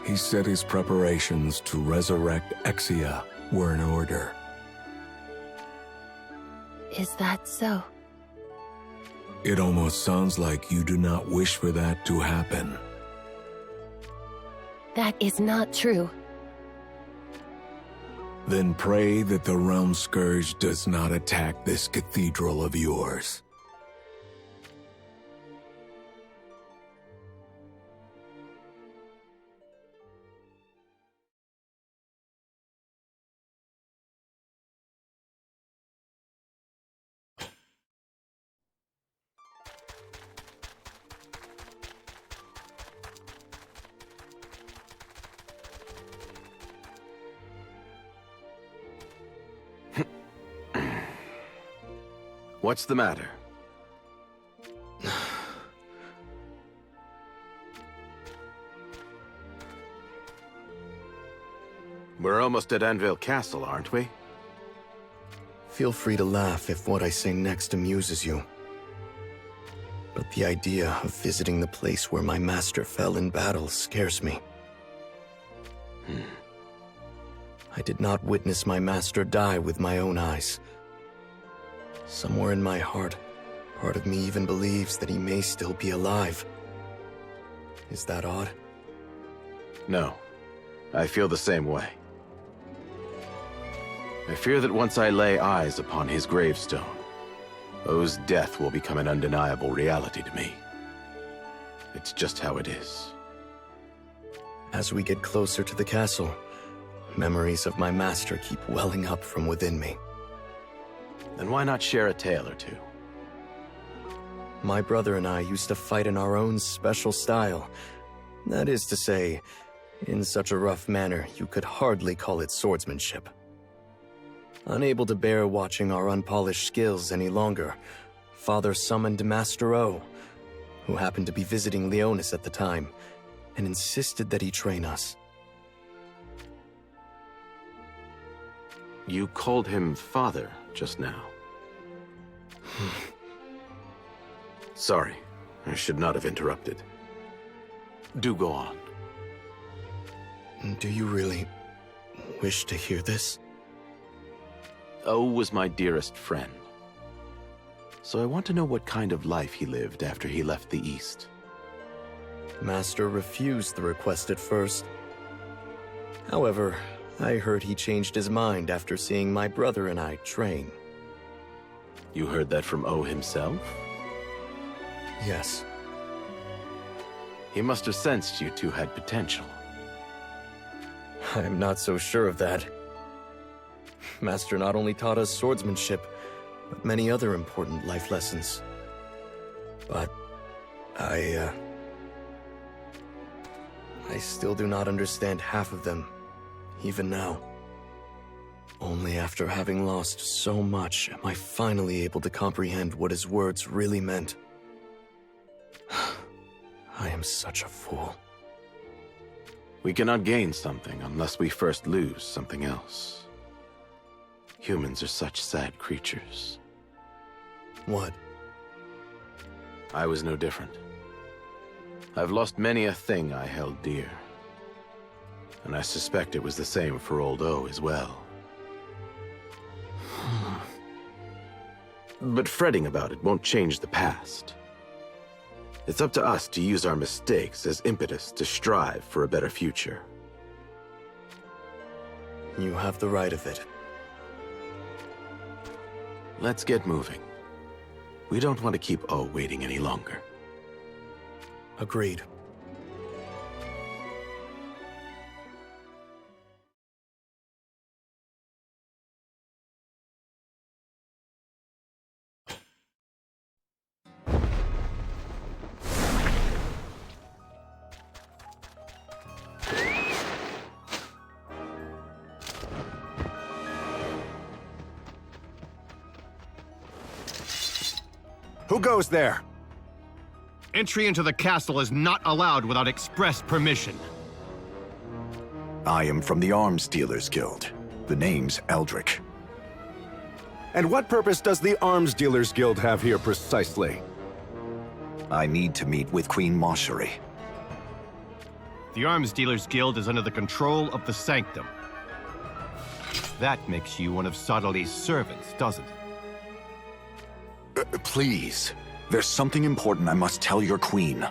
He said his preparations to resurrect Exia were in order. Is that so? It almost sounds like you do not wish for that to happen. That is not true. Then pray that the Realm Scourge does not attack this cathedral of yours. What's the matter? We're almost at Anvil Castle, aren't we? Feel free to laugh if what I say next amuses you. But the idea of visiting the place where my master fell in battle scares me. I did not witness my master die with my own eyes. Somewhere in my heart, part of me even believes that he may still be alive. Is that odd? No. I feel the same way. I fear that once I lay eyes upon his gravestone, O's death will become an undeniable reality to me. It's just how it is. As we get closer to the castle, memories of my master keep welling up from within me. Then why not share a tale or two? My brother and I used to fight in our own special style. That is to say, in such a rough manner you could hardly call it swordsmanship. Unable to bear watching our unpolished skills any longer, Father summoned Master O, who happened to be visiting Leonis at the time, and insisted that he train us. You called him Father just now. Sorry, I should not have interrupted. Do go on. Do you really wish to hear this? O was my dearest friend. So I want to know what kind of life he lived after he left the East. Master refused the request at first. However, I heard he changed his mind after seeing my brother and I train. You heard that from O himself? Yes. He must have sensed you two had potential. I'm not so sure of that. Master not only taught us swordsmanship, but many other important life lessons. But I still do not understand half of them, even now. Only after having lost so much am I finally able to comprehend what his words really meant. I am such a fool. We cannot gain something unless we first lose something else. Humans are such sad creatures. What? I was no different. I've lost many a thing I held dear. And I suspect it was the same for old O as well. But fretting about it won't change the past. It's up to us to use our mistakes as impetus to strive for a better future. You have the right of it. Let's get moving. We don't want to keep O waiting any longer. Agreed. Who goes there? Entry into the castle is not allowed without express permission. I am from the Arms Dealers Guild. The name's Eldrick. And what purpose does the Arms Dealers Guild have here precisely? I need to meet with Queen Moshery. The Arms Dealers Guild is under the control of the Sanctum. That makes you one of Sodali's servants, doesn't it? Please, there's something important I must tell your queen.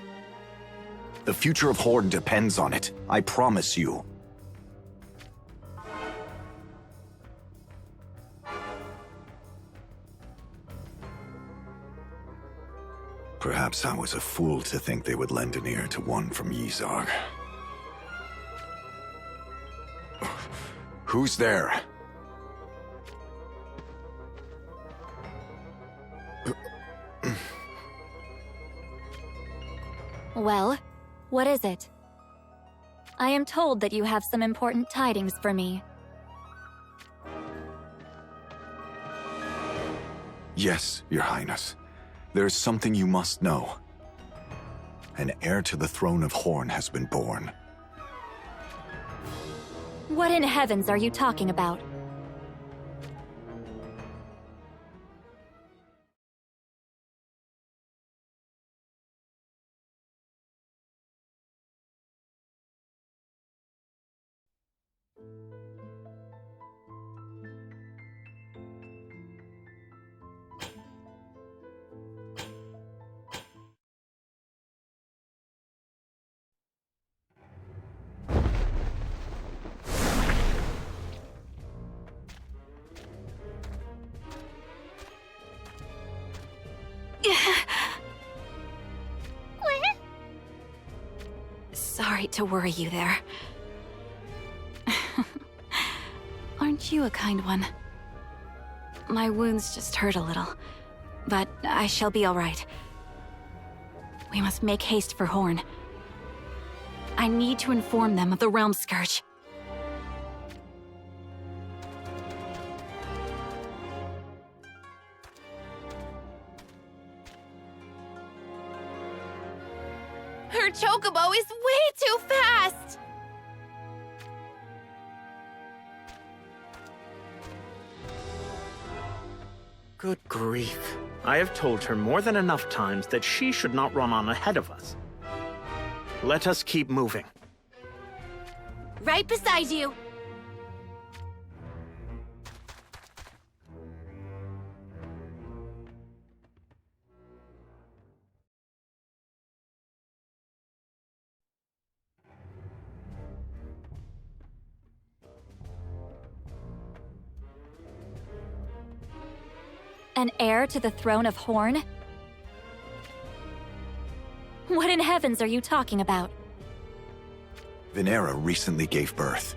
The future of Horde depends on it, I promise you. Perhaps I was a fool to think they would lend an ear to one from Yzog. Who's there? Well, what is it? I am told that you have some important tidings for me. Yes, Your Highness. There's something you must know. An heir to the throne of Horn has been born. What in heavens are you talking about? Sorry to worry you there. Aren't you a kind one? My wounds just hurt a little, but I shall be all right. We must make haste for Horn. I need to inform them of the Realm Scourge. Her chocobo is way too fast! Good grief. I have told her more than enough times that she should not run on ahead of us. Let us keep moving. Right beside you. An heir to the throne of Horn? What in heavens are you talking about? Venera recently gave birth.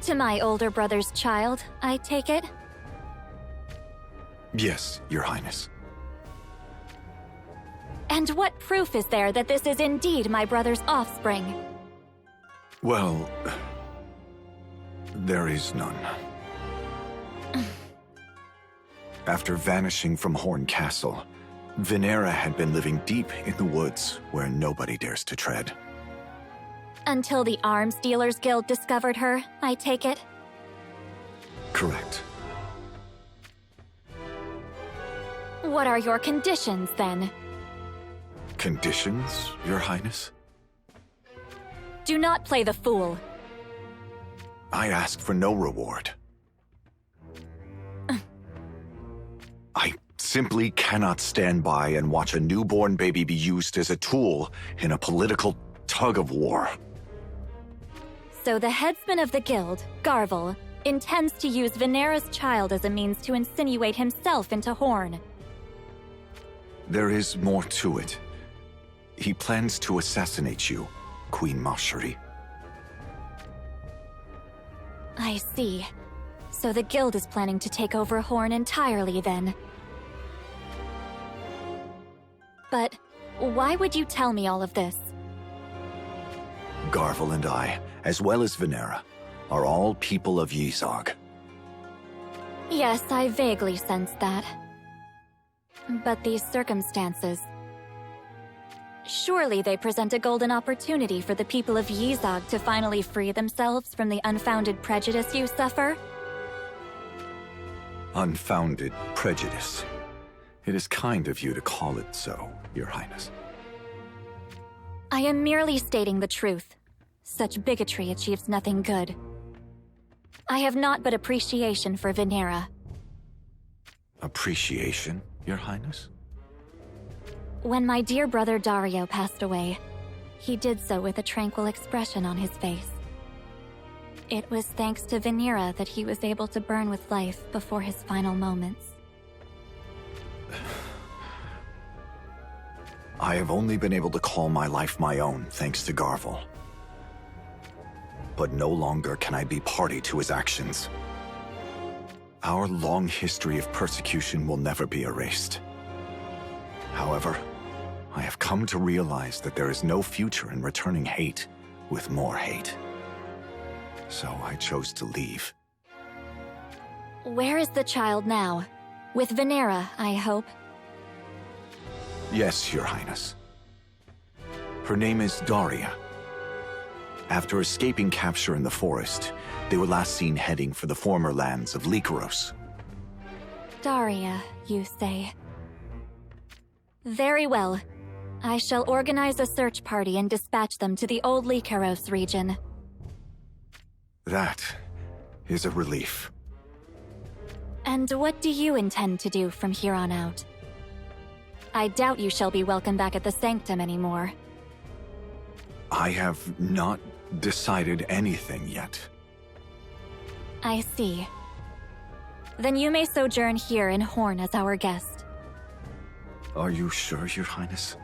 To my older brother's child, I take it? Yes, Your Highness. And what proof is there that this is indeed my brother's offspring? Well, there is none. After vanishing from Horn Castle, Venera had been living deep in the woods where nobody dares to tread. Until the Arms Dealers Guild discovered her, I take it? Correct. What are your conditions, then? Conditions, Your Highness? Do not play the fool. I ask for no reward. I simply cannot stand by and watch a newborn baby be used as a tool in a political tug-of-war. So the headsman of the guild, Garvel, intends to use Venera's child as a means to insinuate himself into Horn. There is more to it. He plans to assassinate you, Queen Mashari. I see. So the guild is planning to take over Horn entirely, then. But why would you tell me all of this? Garvel and I, as well as Venera, are all people of Yizog. Yes, I vaguely sensed that. But these circumstances... Surely they present a golden opportunity for the people of Yizog to finally free themselves from the unfounded prejudice you suffer? Unfounded prejudice. It is kind of you to call it so, Your Highness. I am merely stating the truth. Such bigotry achieves nothing good. I have naught but appreciation for Venera. Appreciation, Your Highness? When my dear brother Dario passed away, he did so with a tranquil expression on his face. It was thanks to Venera that he was able to burn with life before his final moments. I have only been able to call my life my own thanks to Garvel. But no longer can I be party to his actions. Our long history of persecution will never be erased. However, I have come to realize that there is no future in returning hate with more hate. So I chose to leave. Where is the child now? With Venera, I hope. Yes, Your Highness. Her name is Daria. After escaping capture in the forest, they were last seen heading for the former lands of Lycaros. Daria, you say. Very well. I shall organize a search party and dispatch them to the old Lycaros region. That is a relief. And what do you intend to do from here on out? I doubt you shall be welcome back at the Sanctum anymore. I have not decided anything yet. I see. Then you may sojourn here in Horn as our guest. Are you sure, Your Highness?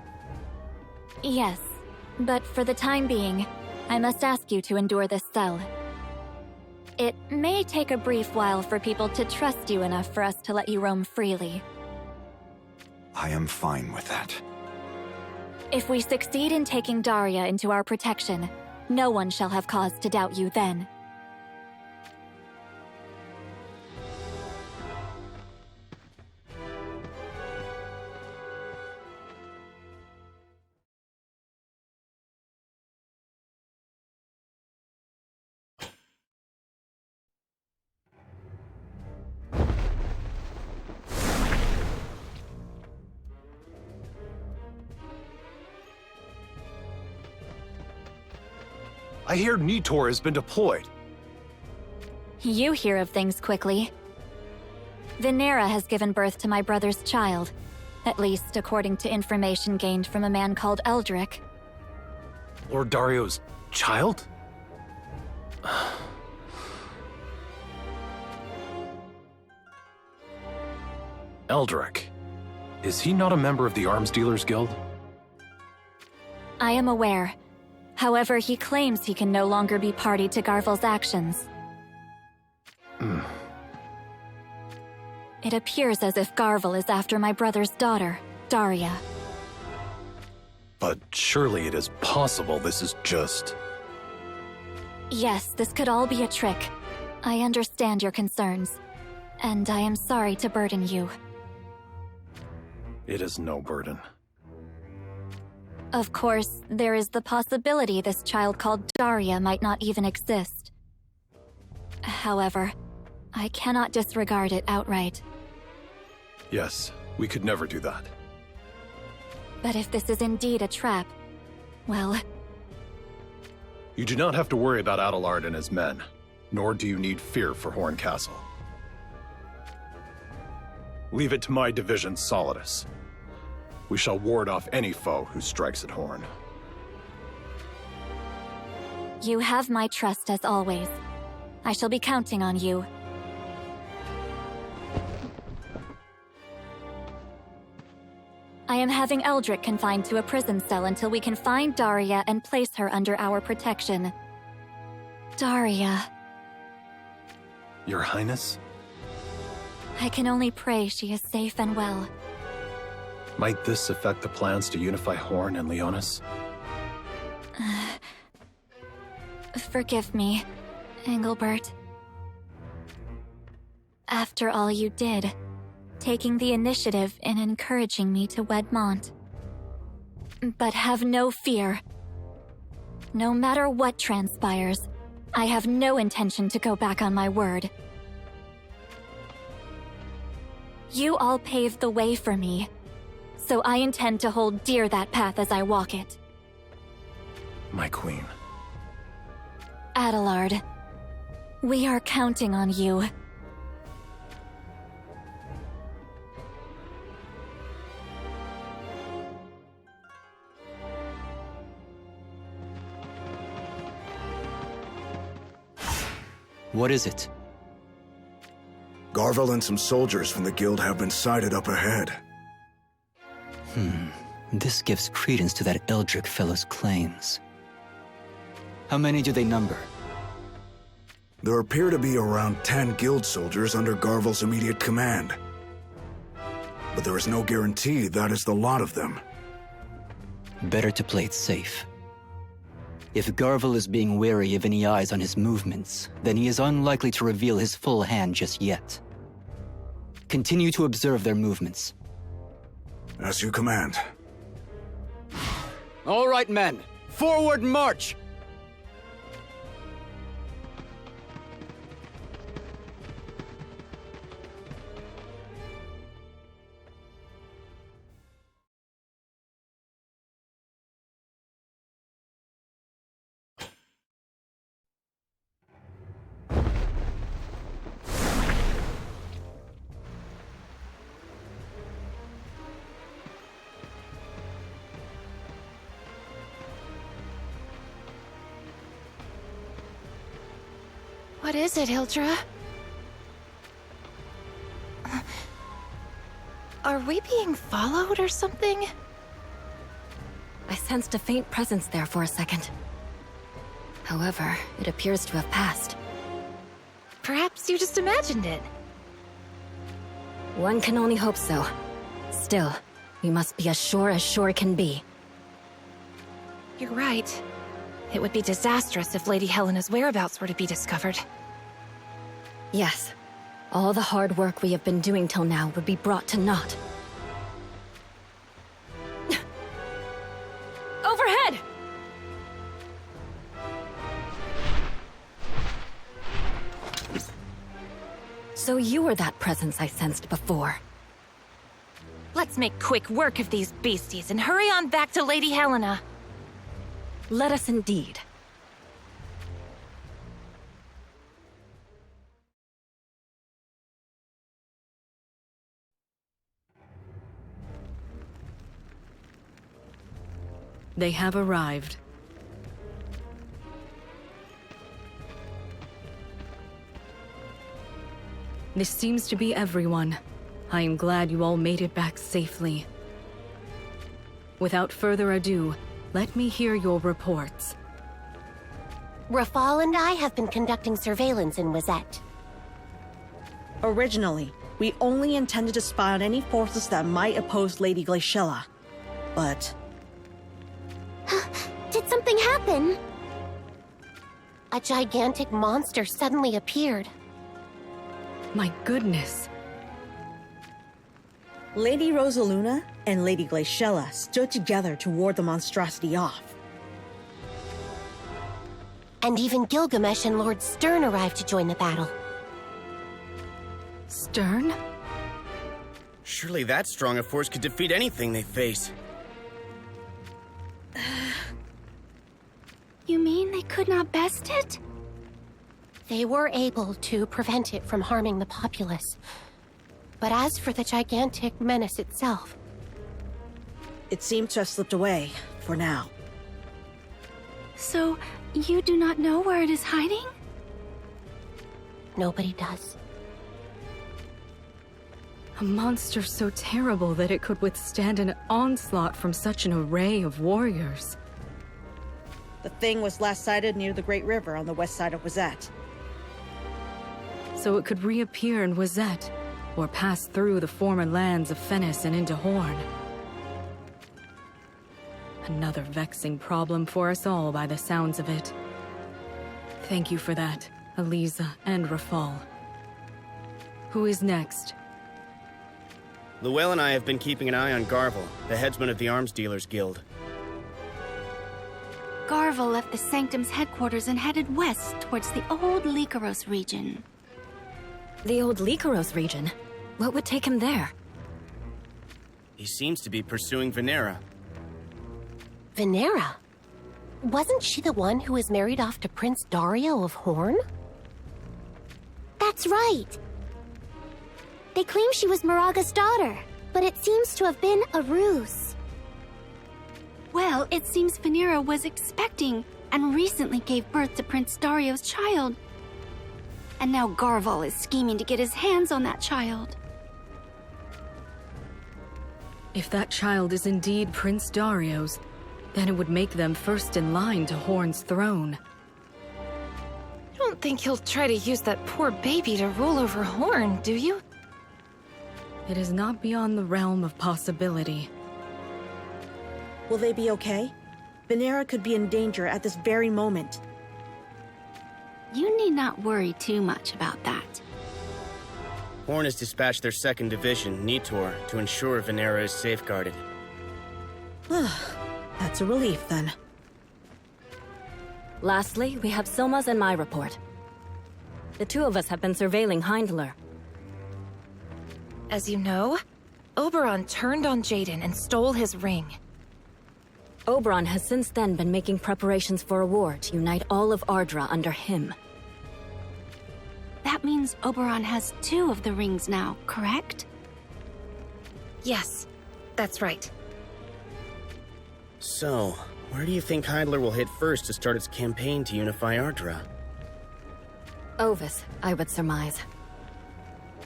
Yes, but for the time being, I must ask you to endure this cell. It may take a brief while for people to trust you enough for us to let you roam freely. I am fine with that. If we succeed in taking Daria into our protection, no one shall have cause to doubt you then. I hear Nitor has been deployed. You hear of things quickly. Venera has given birth to my brother's child, at least according to information gained from a man called Eldrick. Lord Dario's child? Eldrick. Is he not a member of the Arms Dealers Guild? I am aware. However, he claims he can no longer be party to Garvel's actions. It appears as if Garvel is after my brother's daughter, Daria. But surely it is possible this is just... Yes, this could all be a trick. I understand your concerns, and I am sorry to burden you. It is no burden. Of course, there is the possibility this child called Daria might not even exist. However, I cannot disregard it outright. Yes, we could never do that. But if this is indeed a trap, well... You do not have to worry about Adelard and his men, nor do you need fear for Horn Castle. Leave it to my division, Solidus. We shall ward off any foe who strikes at Horn. You have my trust as always. I shall be counting on you. I am having Eldrick confined to a prison cell until we can find Daria and place her under our protection. Daria. Your Highness? I can only pray she is safe and well. Might this affect the plans to unify Horn and Leonis? Forgive me, Engelbert. After all you did, taking the initiative in encouraging me to wed Mont. But have no fear. No matter what transpires, I have no intention to go back on my word. You all paved the way for me, so I intend to hold dear that path as I walk it. My queen. Adelard, we are counting on you. What is it? Garvel and some soldiers from the guild have been sighted up ahead. This gives credence to that Eldrick fellow's claims. How many do they number? There appear to be around 10 guild soldiers under Garvel's immediate command. But there is no guarantee that is the lot of them. Better to play it safe. If Garvel is being wary of any eyes on his movements, then he is unlikely to reveal his full hand just yet. Continue to observe their movements. As you command. All right, men. Forward march! What is it, Hildra? Are we being followed or something? I sensed a faint presence there for a second. However, it appears to have passed. Perhaps you just imagined it. One can only hope so. Still, we must be as sure can be. You're right. It would be disastrous if Lady Helena's whereabouts were to be discovered. Yes. All the hard work we have been doing till now would be brought to naught. Overhead! So you were that presence I sensed before. Let's make quick work of these beasties and hurry on back to Lady Helena. Let us indeed. They have arrived. This seems to be everyone. I am glad you all made it back safely. Without further ado, let me hear your reports. Rafal and I have been conducting surveillance in Wazette. Originally, we only intended to spy on any forces that might oppose Lady Glaciella. But... Did something happen? A gigantic monster suddenly appeared. My goodness. Lady Rosaluna and Lady Glaciella stood together to ward the monstrosity off. And even Gilgamesh and Lord Stern arrived to join the battle. Stern? Surely that strong a force could defeat anything they face. You mean they could not best it? They were able to prevent it from harming the populace. But as for the gigantic menace itself... It seemed to have slipped away, for now. So, you do not know where it is hiding? Nobody does. A monster so terrible that it could withstand an onslaught from such an array of warriors. The thing was last sighted near the Great River on the west side of Wazette. So it could reappear in Wazette, or pass through the former lands of Fennis and into Horn. Another vexing problem for us all by the sounds of it. Thank you for that, Eliza and Rafal. Who is next? Luelle and I have been keeping an eye on Garvel, the headsman of the Arms Dealers Guild. Garvel left the Sanctum's headquarters and headed west towards the old Lycaros region. The old Lycaros region? What would take him there? He seems to be pursuing Venera. Venera? Wasn't she the one who was married off to Prince Dario of Horn? That's right! They claim she was Moraga's daughter, but it seems to have been a ruse. Well, it seems Venera was expecting and recently gave birth to Prince Dario's child. And now Garvel is scheming to get his hands on that child. If that child is indeed Prince Dario's, then it would make them first in line to Horn's throne. You don't think he'll try to use that poor baby to rule over Horn, do you? It is not beyond the realm of possibility. Will they be okay? Venera could be in danger at this very moment. You need not worry too much about that. Horn has dispatched their 2nd Division, Nitor, to ensure Venera is safeguarded. That's a relief, then. Lastly, we have Silma's and my report. The two of us have been surveilling Heindler. As you know, Oberon turned on Jaden and stole his ring. Oberon has since then been making preparations for a war to unite all of Ardra under him. That means Oberon has 2 of the rings now, correct? Yes, that's right. So, where do you think Heindler will hit first to start its campaign to unify Ardra? Ovis, I would surmise.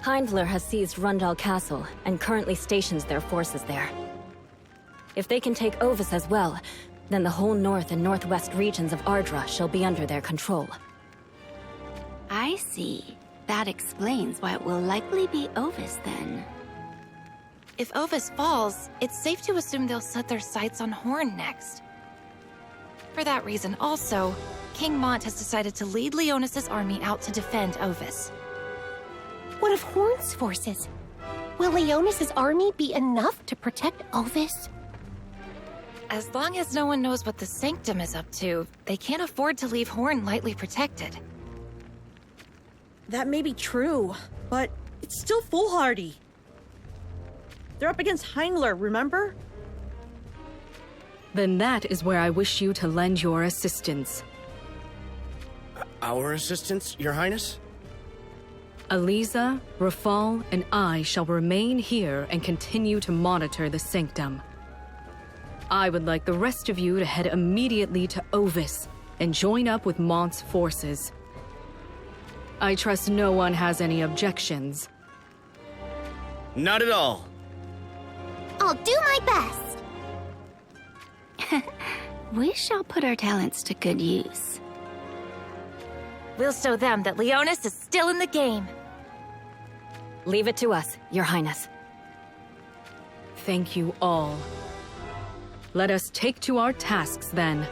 Heindler has seized Rundal Castle and currently stations their forces there. If they can take Ovis as well, then the whole north and northwest regions of Ardra shall be under their control. I see. That explains why it will likely be Ovis then. If Ovis falls, it's safe to assume they'll set their sights on Horn next. For that reason also, King Mont has decided to lead Leonis' army out to defend Ovis. What of Horn's forces? Will Leonis' army be enough to protect Ovis? As long as no one knows what the Sanctum is up to, they can't afford to leave Horn lightly protected. That may be true, but it's still foolhardy. They're up against Heindler, remember? Then that is where I wish you to lend your assistance. Our assistance, Your Highness? Aliza, Rafal, and I shall remain here and continue to monitor the Sanctum. I would like the rest of you to head immediately to Ovis and join up with Mont's forces. I trust no one has any objections. Not at all. I'll do my best. We shall put our talents to good use. We'll show them that Leonis is still in the game. Leave it to us, Your Highness. Thank you all. Let us take to our tasks then.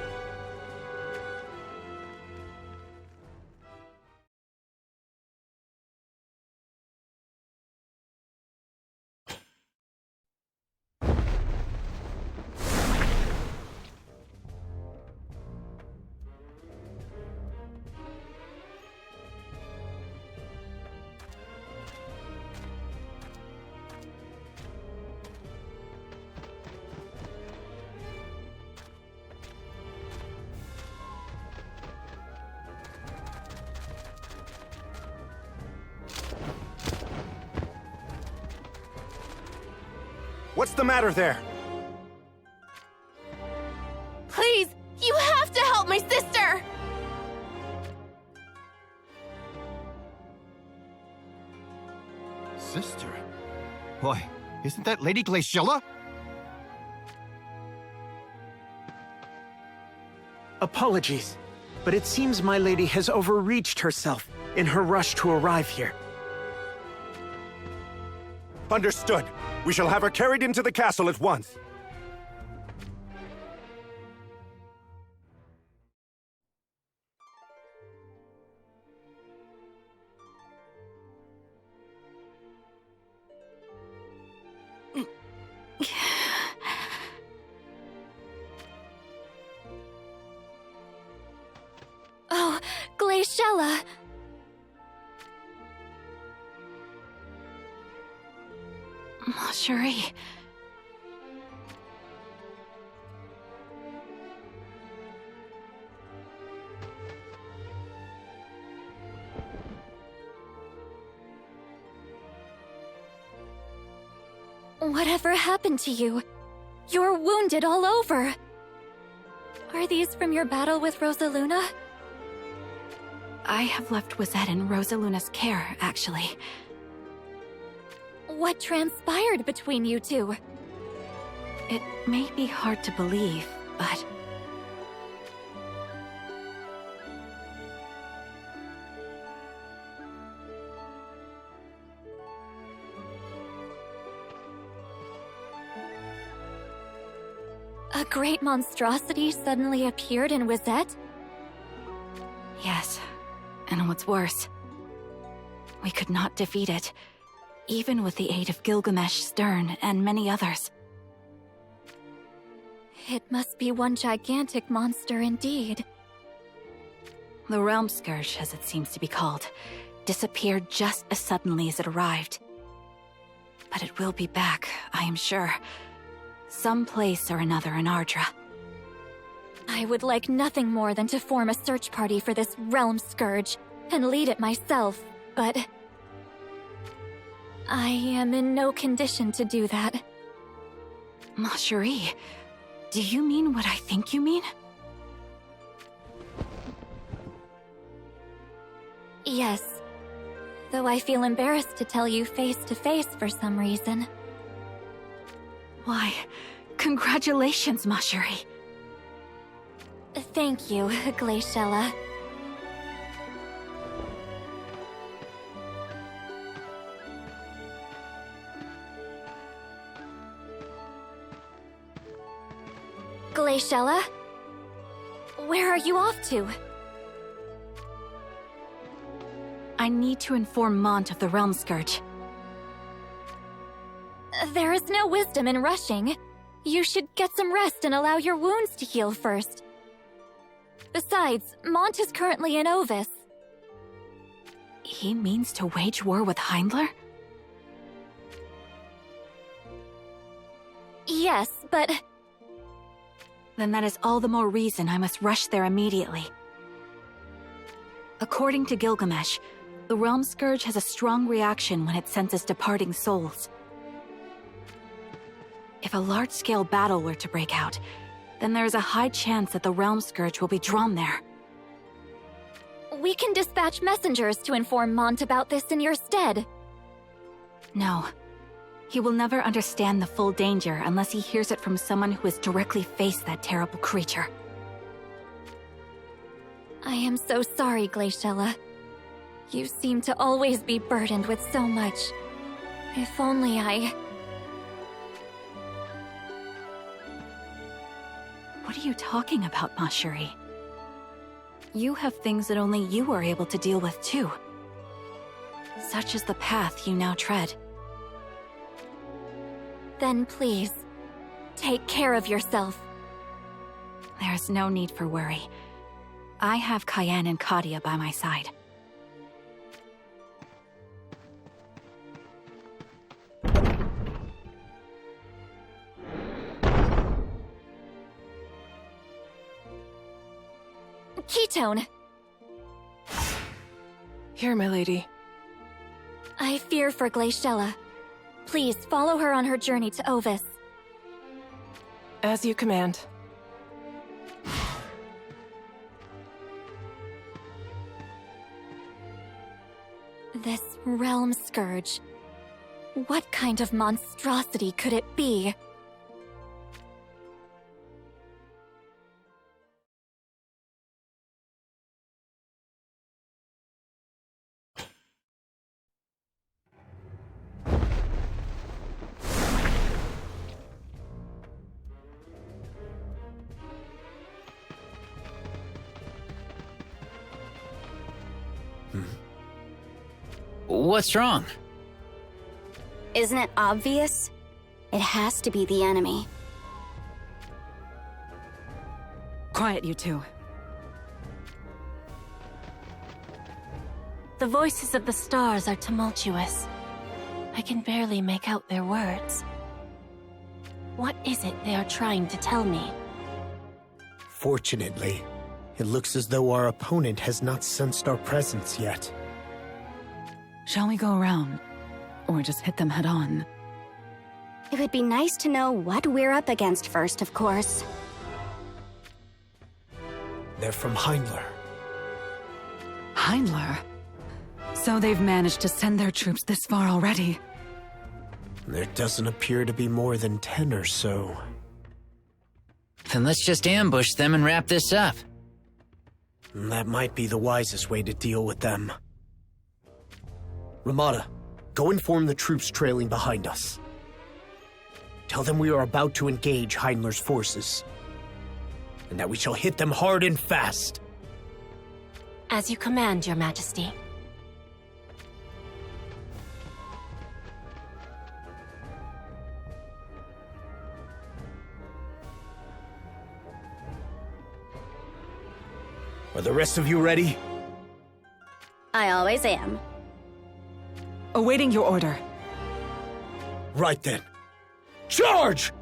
What's the matter there? Please, you have to help my sister! Sister? Why, isn't that Lady Glaciella? Apologies, but it seems my lady has overreached herself in her rush to arrive here. Understood. We shall have her carried into the castle at once. Oh, Glaciella! Shuri. Whatever happened to you? You're wounded all over. Are these from your battle with Rosaluna? I have left Wizette in Rosaluna's care, actually. What transpired between you two? It may be hard to believe, but... A great monstrosity suddenly appeared in Wizette? Yes, and what's worse, we could not defeat it, even with the aid of Gilgamesh, Stern, and many others. It must be one gigantic monster indeed. The Realm Scourge, as it seems to be called, disappeared just as suddenly as it arrived. But it will be back, I am sure. Some place or another in Ardra. I would like nothing more than to form a search party for this Realm Scourge and lead it myself, but I am in no condition to do that. Ma Cherie, do you mean what I think you mean? Yes. Though I feel embarrassed to tell you face to face for some reason. Why, congratulations, Ma Cherie. Thank you, Glaciella. Glaciella? Where are you off to? I need to inform Mont of the Realm Scourge. There is no wisdom in rushing. You should get some rest and allow your wounds to heal first. Besides, Mont is currently in Ovis. He means to wage war with Heindler? Yes, but... Then that is all the more reason I must rush there immediately. According to Gilgamesh, the Realm Scourge has a strong reaction when it senses departing souls. If a large-scale battle were to break out, then there is a high chance that the Realm Scourge will be drawn there. We can dispatch messengers to inform Mont about this in your stead. No. He will never understand the full danger unless he hears it from someone who has directly faced that terrible creature. I am so sorry, Glaciella. You seem to always be burdened with so much. If only I... What are you talking about, Ma Cherie? You have things that only you are able to deal with too. Such is the path you now tread. Then please, take care of yourself. There's no need for worry. I have Cayenne and Kadia by my side. Ketone! Here, my lady. I fear for Glaciella. Please follow her on her journey to Ovis. As you command. This Realm Scourge. What kind of monstrosity could it be? What's wrong? Isn't it obvious? It has to be the enemy. Quiet, you two. The voices of the stars are tumultuous. I can barely make out their words. What is it they are trying to tell me? Fortunately, it looks as though our opponent has not sensed our presence yet. Shall we go around? Or just hit them head on? It would be nice to know what we're up against first, of course. They're from Heindler. Heindler? So they've managed to send their troops this far already. There doesn't appear to be more than 10 or so. Then let's just ambush them and wrap this up. That might be the wisest way to deal with them. Ramada, go inform the troops trailing behind us. Tell them we are about to engage Heindler's forces, and that we shall hit them hard and fast. As you command, Your Majesty. Are the rest of you ready? I always am. Awaiting your order. Right then. Charge!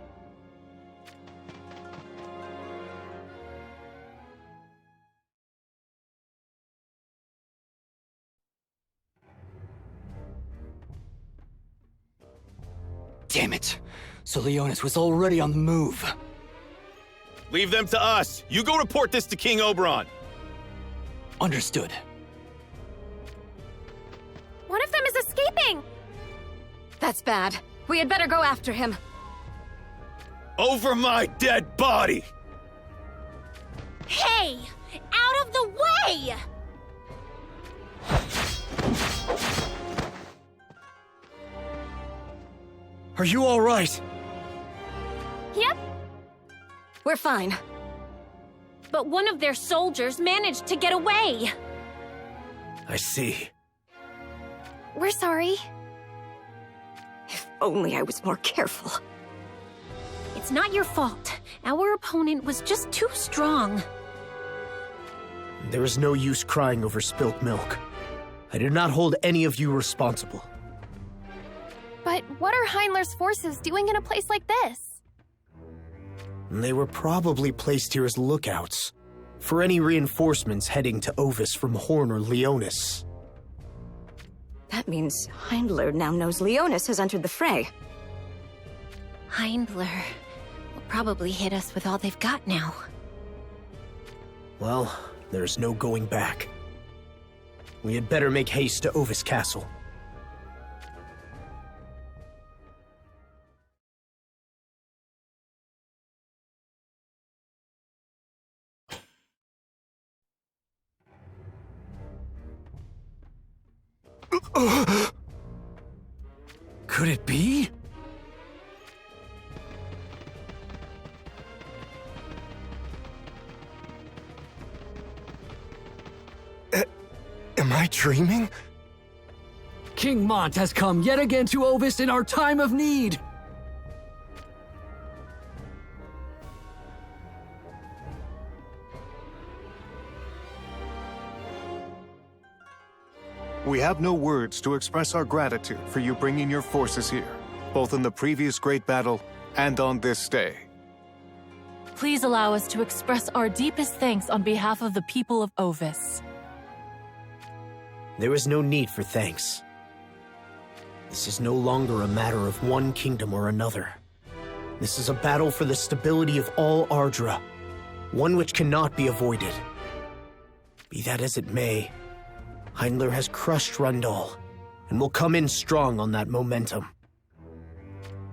Damn it! So Leonis was already on the move. Leave them to us. You go report this to King Oberon. Understood. One of them is escaping! That's bad. We had better go after him. Over my dead body! Hey! Out of the way! Are you all right? Yep. We're fine. But one of their soldiers managed to get away. I see. We're sorry. If only I was more careful. It's not your fault. Our opponent was just too strong. There is no use crying over spilt milk. I do not hold any of you responsible. But what are Heinler's forces doing in a place like this? They were probably placed here as lookouts for any reinforcements heading to Ovis from Horn or Leonis. That means Heinler now knows Leonis has entered the fray. Heinler will probably hit us with all they've got now. Well, there's no going back. We had better make haste to Ovis Castle. Could it be? Am I dreaming? King Mont has come yet again to Ovis in our time of need. We have no words to express our gratitude for you bringing your forces here, both in the previous great battle and on this day. Please allow us to express our deepest thanks on behalf of the people of Ovis. There is no need for thanks. This is no longer a matter of one kingdom or another. This is a battle for the stability of all Ardra, one which cannot be avoided. Be that as it may, Heinler has crushed Rundal, and will come in strong on that momentum.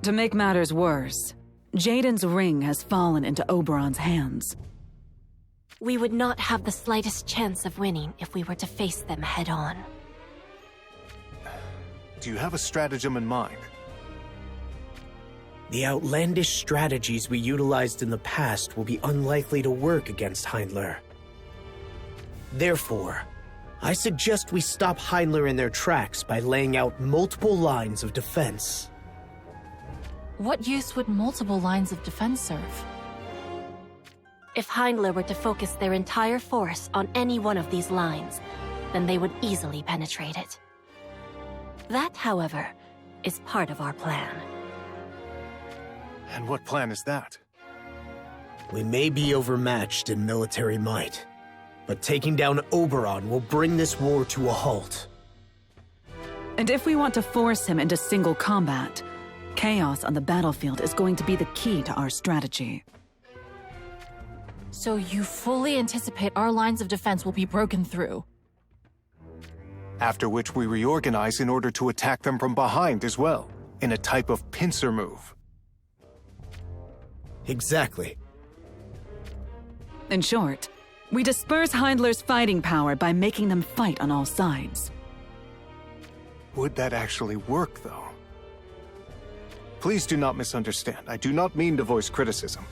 To make matters worse, Jaden's ring has fallen into Oberon's hands. We would not have the slightest chance of winning if we were to face them head-on. Do you have a stratagem in mind? The outlandish strategies we utilized in the past will be unlikely to work against Heinler. Therefore, I suggest we stop Heinler in their tracks by laying out multiple lines of defense. What use would multiple lines of defense serve? If Heinler were to focus their entire force on any one of these lines, then they would easily penetrate it. That, however, is part of our plan. And what plan is that? We may be overmatched in military might, but taking down Oberon will bring this war to a halt. And if we want to force him into single combat, chaos on the battlefield is going to be the key to our strategy. So you fully anticipate our lines of defense will be broken through? After which we reorganize in order to attack them from behind as well, in a type of pincer move. Exactly. In short, we disperse Heinler's fighting power by making them fight on all sides. Would that actually work, though? Please do not misunderstand. I do not mean to voice criticism.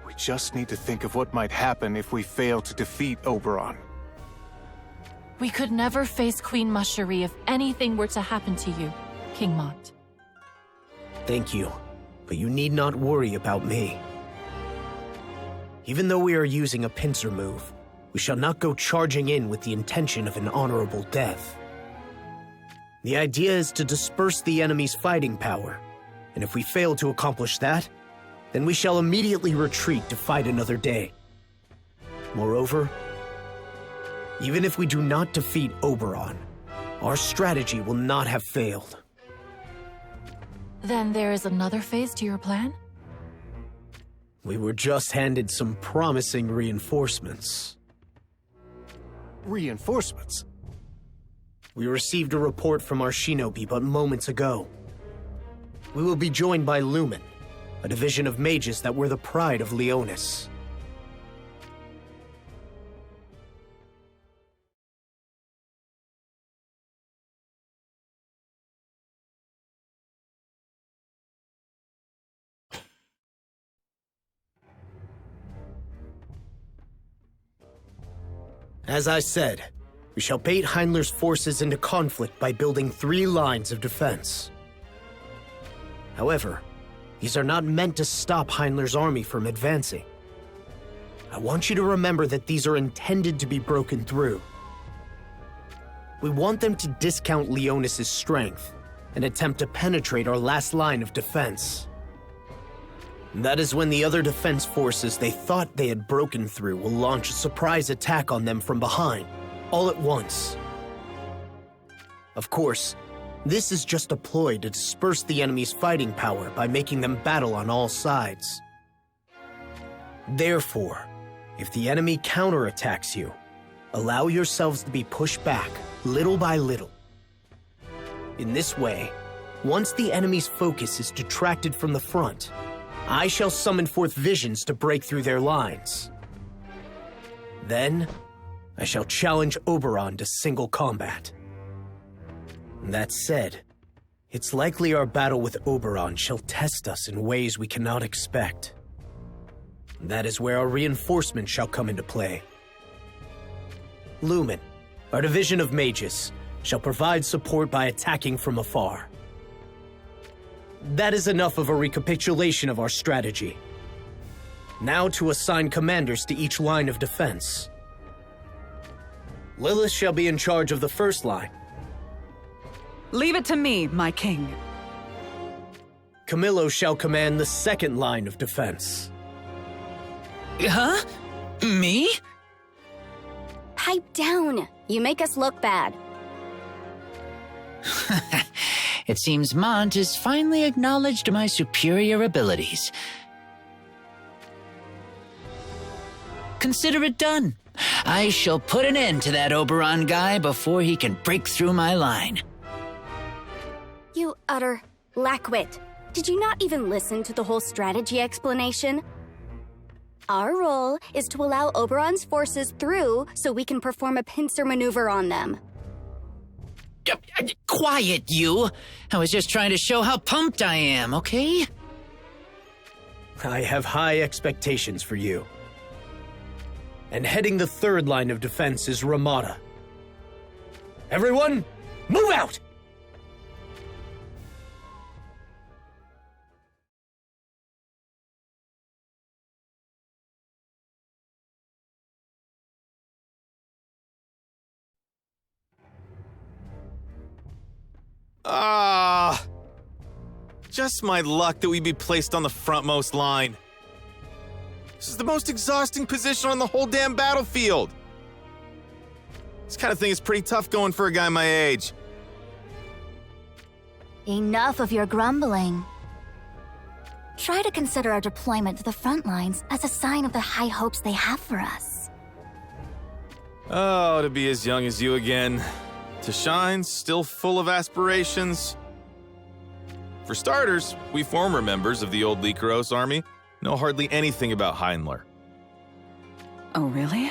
We just need to think of what might happen if we fail to defeat Oberon. We could never face Queen Macherie if anything were to happen to you, King Mont. Thank you, but you need not worry about me. Even though we are using a pincer move, we shall not go charging in with the intention of an honorable death. The idea is to disperse the enemy's fighting power, and if we fail to accomplish that, then we shall immediately retreat to fight another day. Moreover, even if we do not defeat Oberon, our strategy will not have failed. Then there is another phase to your plan? We were just handed some promising reinforcements. Reinforcements? We received a report from our shinobi but moments ago. We will be joined by Lumen, a division of mages that were the pride of Leonis. As I said, we shall bait Heinler's forces into conflict by building 3 lines of defense. However, these are not meant to stop Heinler's army from advancing. I want you to remember that these are intended to be broken through. We want them to discount Leonis' strength and attempt to penetrate our last line of defense. That is when the other defense forces they thought they had broken through will launch a surprise attack on them from behind, all at once. Of course, this is just a ploy to disperse the enemy's fighting power by making them battle on all sides. Therefore, if the enemy counterattacks you, allow yourselves to be pushed back, little by little. In this way, once the enemy's focus is detracted from the front, I shall summon forth visions to break through their lines. Then, I shall challenge Oberon to single combat. That said, it's likely our battle with Oberon shall test us in ways we cannot expect. That is where our reinforcements shall come into play. Lumen, our division of mages, shall provide support by attacking from afar. That is enough of a recapitulation of our strategy. Now to assign commanders to each line of defense. Lilith shall be in charge of the first line. Leave it to me, my king. Camillo shall command the second line of defense. Huh? Me? Pipe down. You make us look bad. It seems Mont has finally acknowledged my superior abilities. Consider it done. I shall put an end to that Oberon guy before he can break through my line. You utter lackwit. Did you not even listen to the whole strategy explanation? Our role is to allow Oberon's forces through so we can perform a pincer maneuver on them. Quiet, you! I was just trying to show how pumped I am, okay? I have high expectations for you. And heading the third line of defense is Ramada. Everyone, move out! Just my luck that we be placed on the frontmost line. This is the most exhausting position on the whole damn battlefield. This kind of thing is pretty tough going for a guy my age. Enough of your grumbling. Try to consider our deployment to the front lines as a sign of the high hopes they have for us. Oh, to be as young as you again. To shine, still full of aspirations. For starters, we former members of the old Lycaros army know hardly anything about Heinler. Oh, really?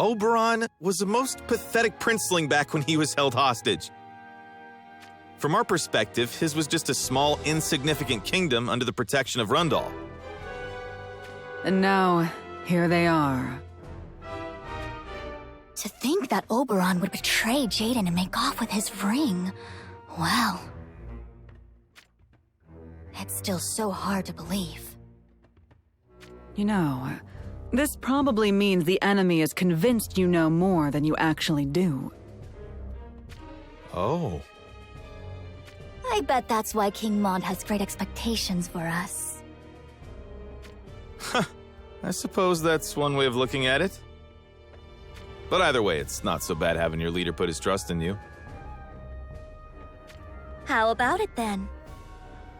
Oberon was the most pathetic princeling back when he was held hostage. From our perspective, his was just a small, insignificant kingdom under the protection of Rundal. And now, here they are. To think that Oberon would betray Jaden and make off with his ring. Well, it's still so hard to believe. You know, This probably means the enemy is convinced you know more than you actually do. Oh. I bet that's why King Mont has great expectations for us. I suppose that's one way of looking at it. But either way, it's not so bad having your leader put his trust in you. How about it then?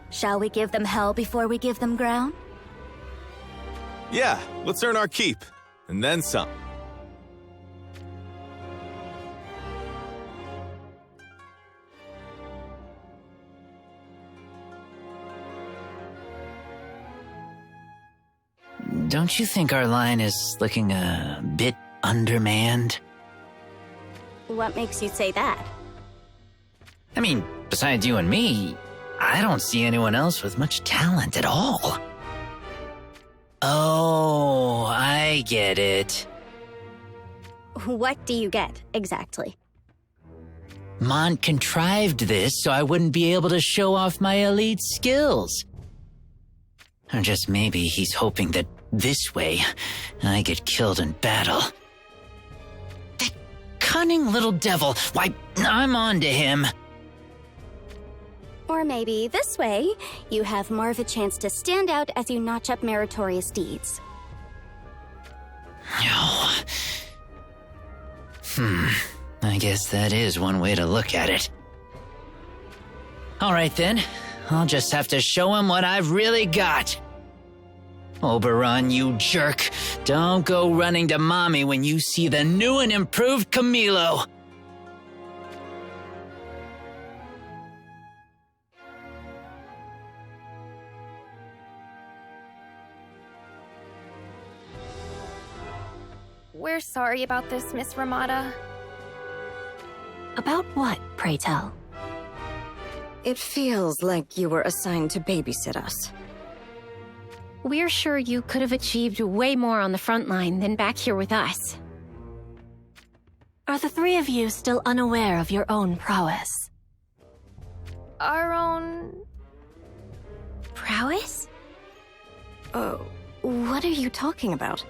Shall we give them hell before we give them ground? Yeah, let's earn our keep, and then some. Don't you think our line is looking a bit undermanned? What makes you say that? I mean, besides you and me, I don't see anyone else with much talent at all. Oh, I get it. What do you get, exactly? Mont contrived this so I wouldn't be able to show off my elite skills. Or just maybe he's hoping that this way I get killed in battle. That cunning little devil, why, I'm on to him. Or maybe this way, you have more of a chance to stand out as you notch up meritorious deeds. I guess that is one way to look at it. All right then, I'll just have to show him what I've really got. Oberon, you jerk. Don't go running to Mommy when you see the new and improved Camilo. We're sorry about this, Miss Ramada. About what, pray tell? It feels like you were assigned to babysit us. We're sure you could have achieved way more on the front line than back here with us. Are the three of you still unaware of your own prowess? Our own... prowess? What are you talking about?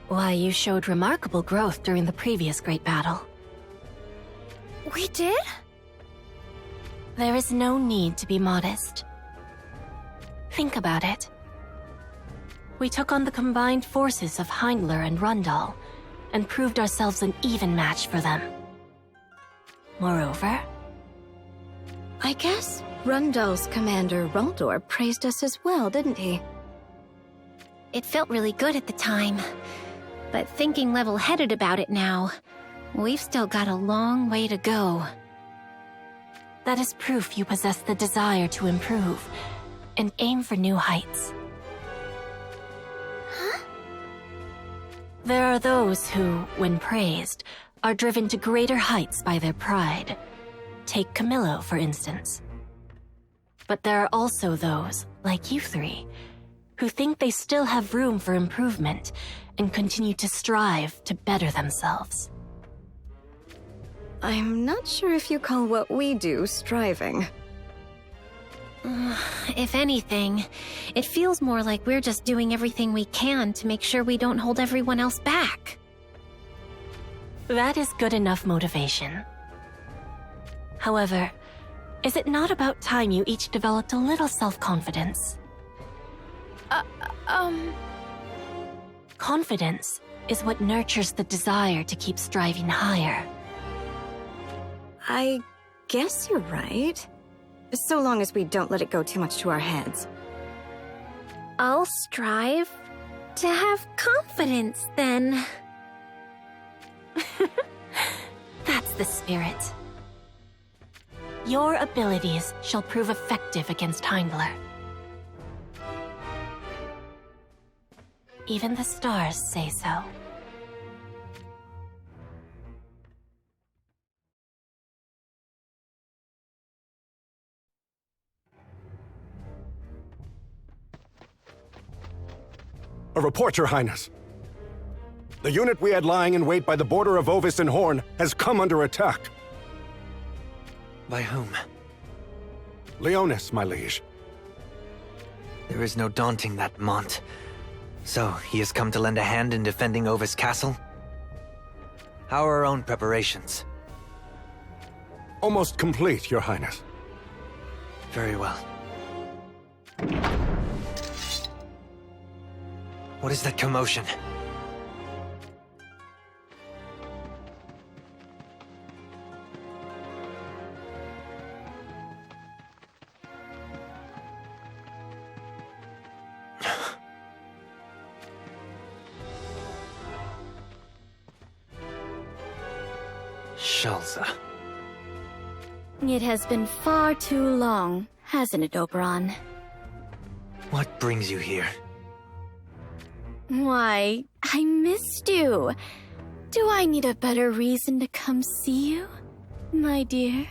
Why, you showed remarkable growth during the previous great battle. We did? There is no need to be modest. Think about it. We took on the combined forces of Heindler and Rundal, and proved ourselves an even match for them. Moreover... I guess Rundal's commander Raldor praised us as well, didn't he? It felt really good at the time, but thinking level-headed about it now, we've still got a long way to go. That is proof you possess the desire to improve, and aim for new heights. Huh? There are those who, when praised, are driven to greater heights by their pride. Take Camilo, for instance. But there are also those, like you three, who think they still have room for improvement and continue to strive to better themselves. I'm not sure if you call what we do striving. If anything, it feels more like we're just doing everything we can to make sure we don't hold everyone else back. That is good enough motivation. However, is it not about time you each developed a little self-confidence? Confidence is what nurtures the desire to keep striving higher. I guess you're right. So long as we don't let it go too much to our heads. I'll strive to have confidence, then. That's the spirit. Your abilities shall prove effective against Heindler. Even the stars say so. A report, Your Highness. The unit we had lying in wait by the border of Ovis and Horn has come under attack. By whom? Leonis, my liege. There is no daunting that Mont. So, he has come to lend a hand in defending Ovis Castle? How are our own preparations? Almost complete, Your Highness. Very well. What is that commotion? Shelza. It has been far too long, hasn't it, Oberon? What brings you here? Why, I missed you. Do I need a better reason to come see you, my dear?